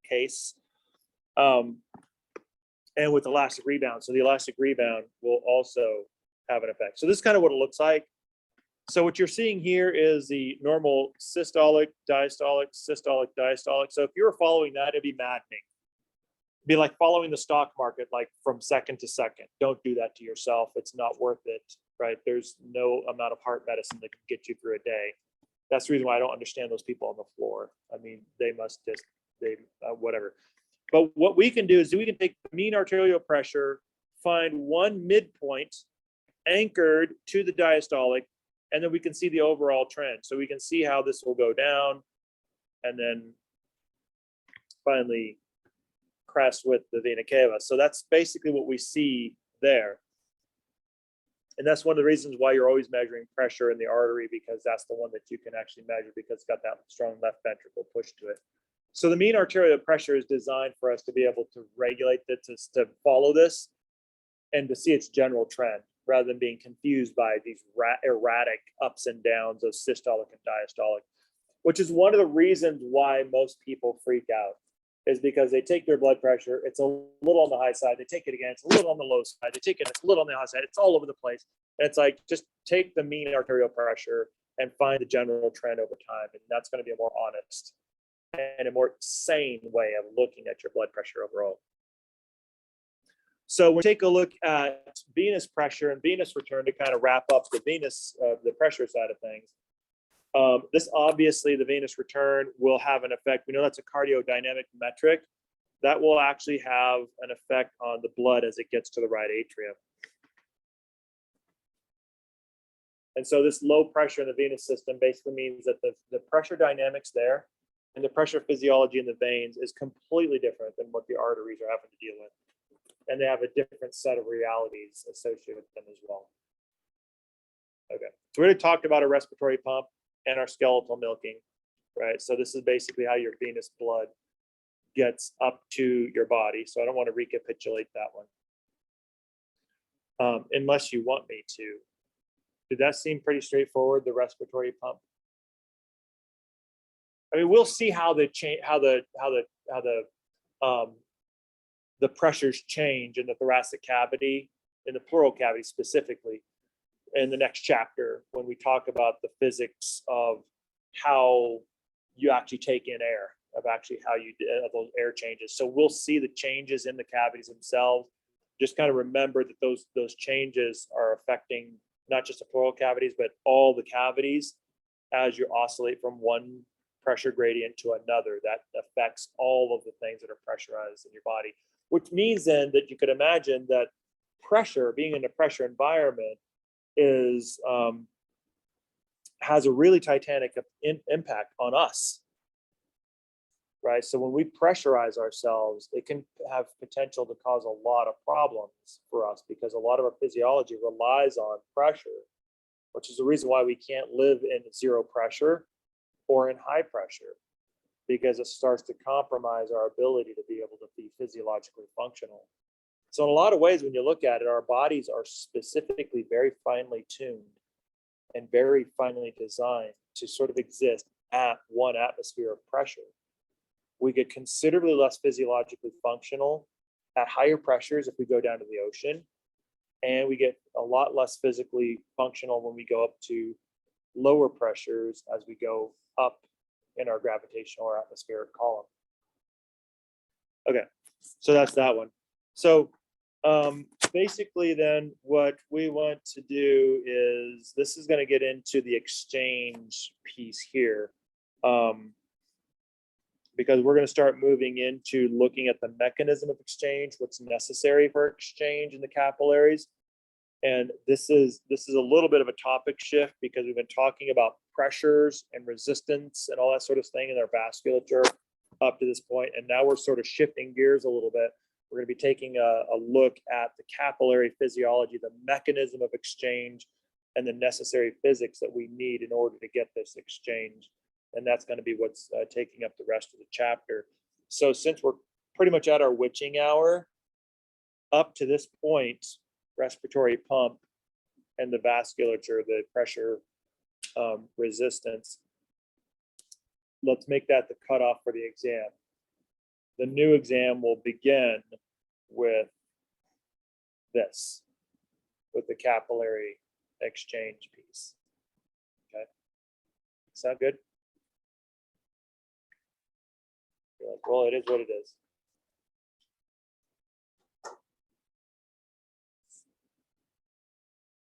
case. And with elastic rebound. So the elastic rebound will also have an effect. So this is kind of what it looks like. So what you're seeing here is the normal systolic, diastolic, systolic, diastolic. So if you were following that, it'd be maddening. It'd be like following the stock market, like from second to second. Don't do that to yourself. It's not worth it, right? There's no amount of heart medicine that can get you through a day. That's the reason why I don't understand those people on the floor. I mean, they must just, whatever. But what we can do is we can take the mean arterial pressure, find one midpoint anchored to the diastolic, and then we can see the overall trend. So we can see how this will go down and then finally crest with the vena cava. So that's basically what we see there. And that's one of the reasons why you're always measuring pressure in the artery, because that's the one that you can actually measure because it's got that strong left ventricle push to it. So the mean arterial pressure is designed for us to be able to regulate this, to follow this and to see its general trend rather than being confused by these erratic ups and downs of systolic and diastolic, which is one of the reasons why most people freak out, is because they take their blood pressure, it's a little on the high side, they take it again, it's a little on the low side, they take it, it's a little on the high side, it's all over the place. And it's like, just take the mean arterial pressure and find the general trend over time. And that's going to be a more honest and a more sane way of looking at your blood pressure overall. So we take a look at venous pressure and venous return to kind of wrap up the venous, the pressure side of things. This obviously, the venous return will have an effect. We know that's a cardiodynamic metric that will actually have an effect on the blood as it gets to the right atrium. And so this low pressure in the venous system basically means that the pressure dynamics there and the pressure physiology in the veins is completely different than what the arteries are having to deal with. And they have a different set of realities associated with them as well. Okay, so we already talked about a respiratory pump and our skeletal milking, right? So this is basically how your venous blood gets up to your body. So I don't want to recapitulate that one, unless you want me to. Did that seem pretty straightforward, the respiratory pump? I mean, we'll see how the pressures change in the thoracic cavity, in the pleural cavity specifically, in the next chapter when we talk about the physics of how you actually take in air, of actually how you do those air changes. So we'll see the changes in the cavities themselves. Just kind of remember that those changes are affecting not just the pleural cavities, but all the cavities as you oscillate from one pressure gradient to another. That affects all of the things that are pressurized in your body, which means then that you could imagine that pressure, being in a pressure environment, is has a really titanic impact on us, right? So when we pressurize ourselves, it can have potential to cause a lot of problems for us because a lot of our physiology relies on pressure, which is the reason why we can't live in zero pressure or in high pressure, because it starts to compromise our ability to be able to be physiologically functional. So in a lot of ways, when you look at it, our bodies are specifically very finely tuned and very finely designed to sort of exist at one atmosphere of pressure. We get considerably less physiologically functional at higher pressures if we go down to the ocean, and we get a lot less physically functional when we go up to lower pressures as we go up in our gravitational or atmospheric column. Okay, so that's that one. So basically then what we want to do is, this is going to get into the exchange piece here, because we're going to start moving into looking at the mechanism of exchange, what's necessary for exchange in the capillaries. And this is a little bit of a topic shift because we've been talking about pressures and resistance and all that sort of thing in our vasculature up to this point. And now we're sort of shifting gears a little bit. We're going to be taking a look at the capillary physiology, the mechanism of exchange, and the necessary physics that we need in order to get this exchange. And that's going to be what's taking up the rest of the chapter. So since we're pretty much at our witching hour, up to this point, respiratory pump and the vasculature, the pressure resistance, let's make that the cutoff for the exam. The new exam will begin with this, with the capillary exchange piece. Okay, sound good? You're like, well, it is what it is.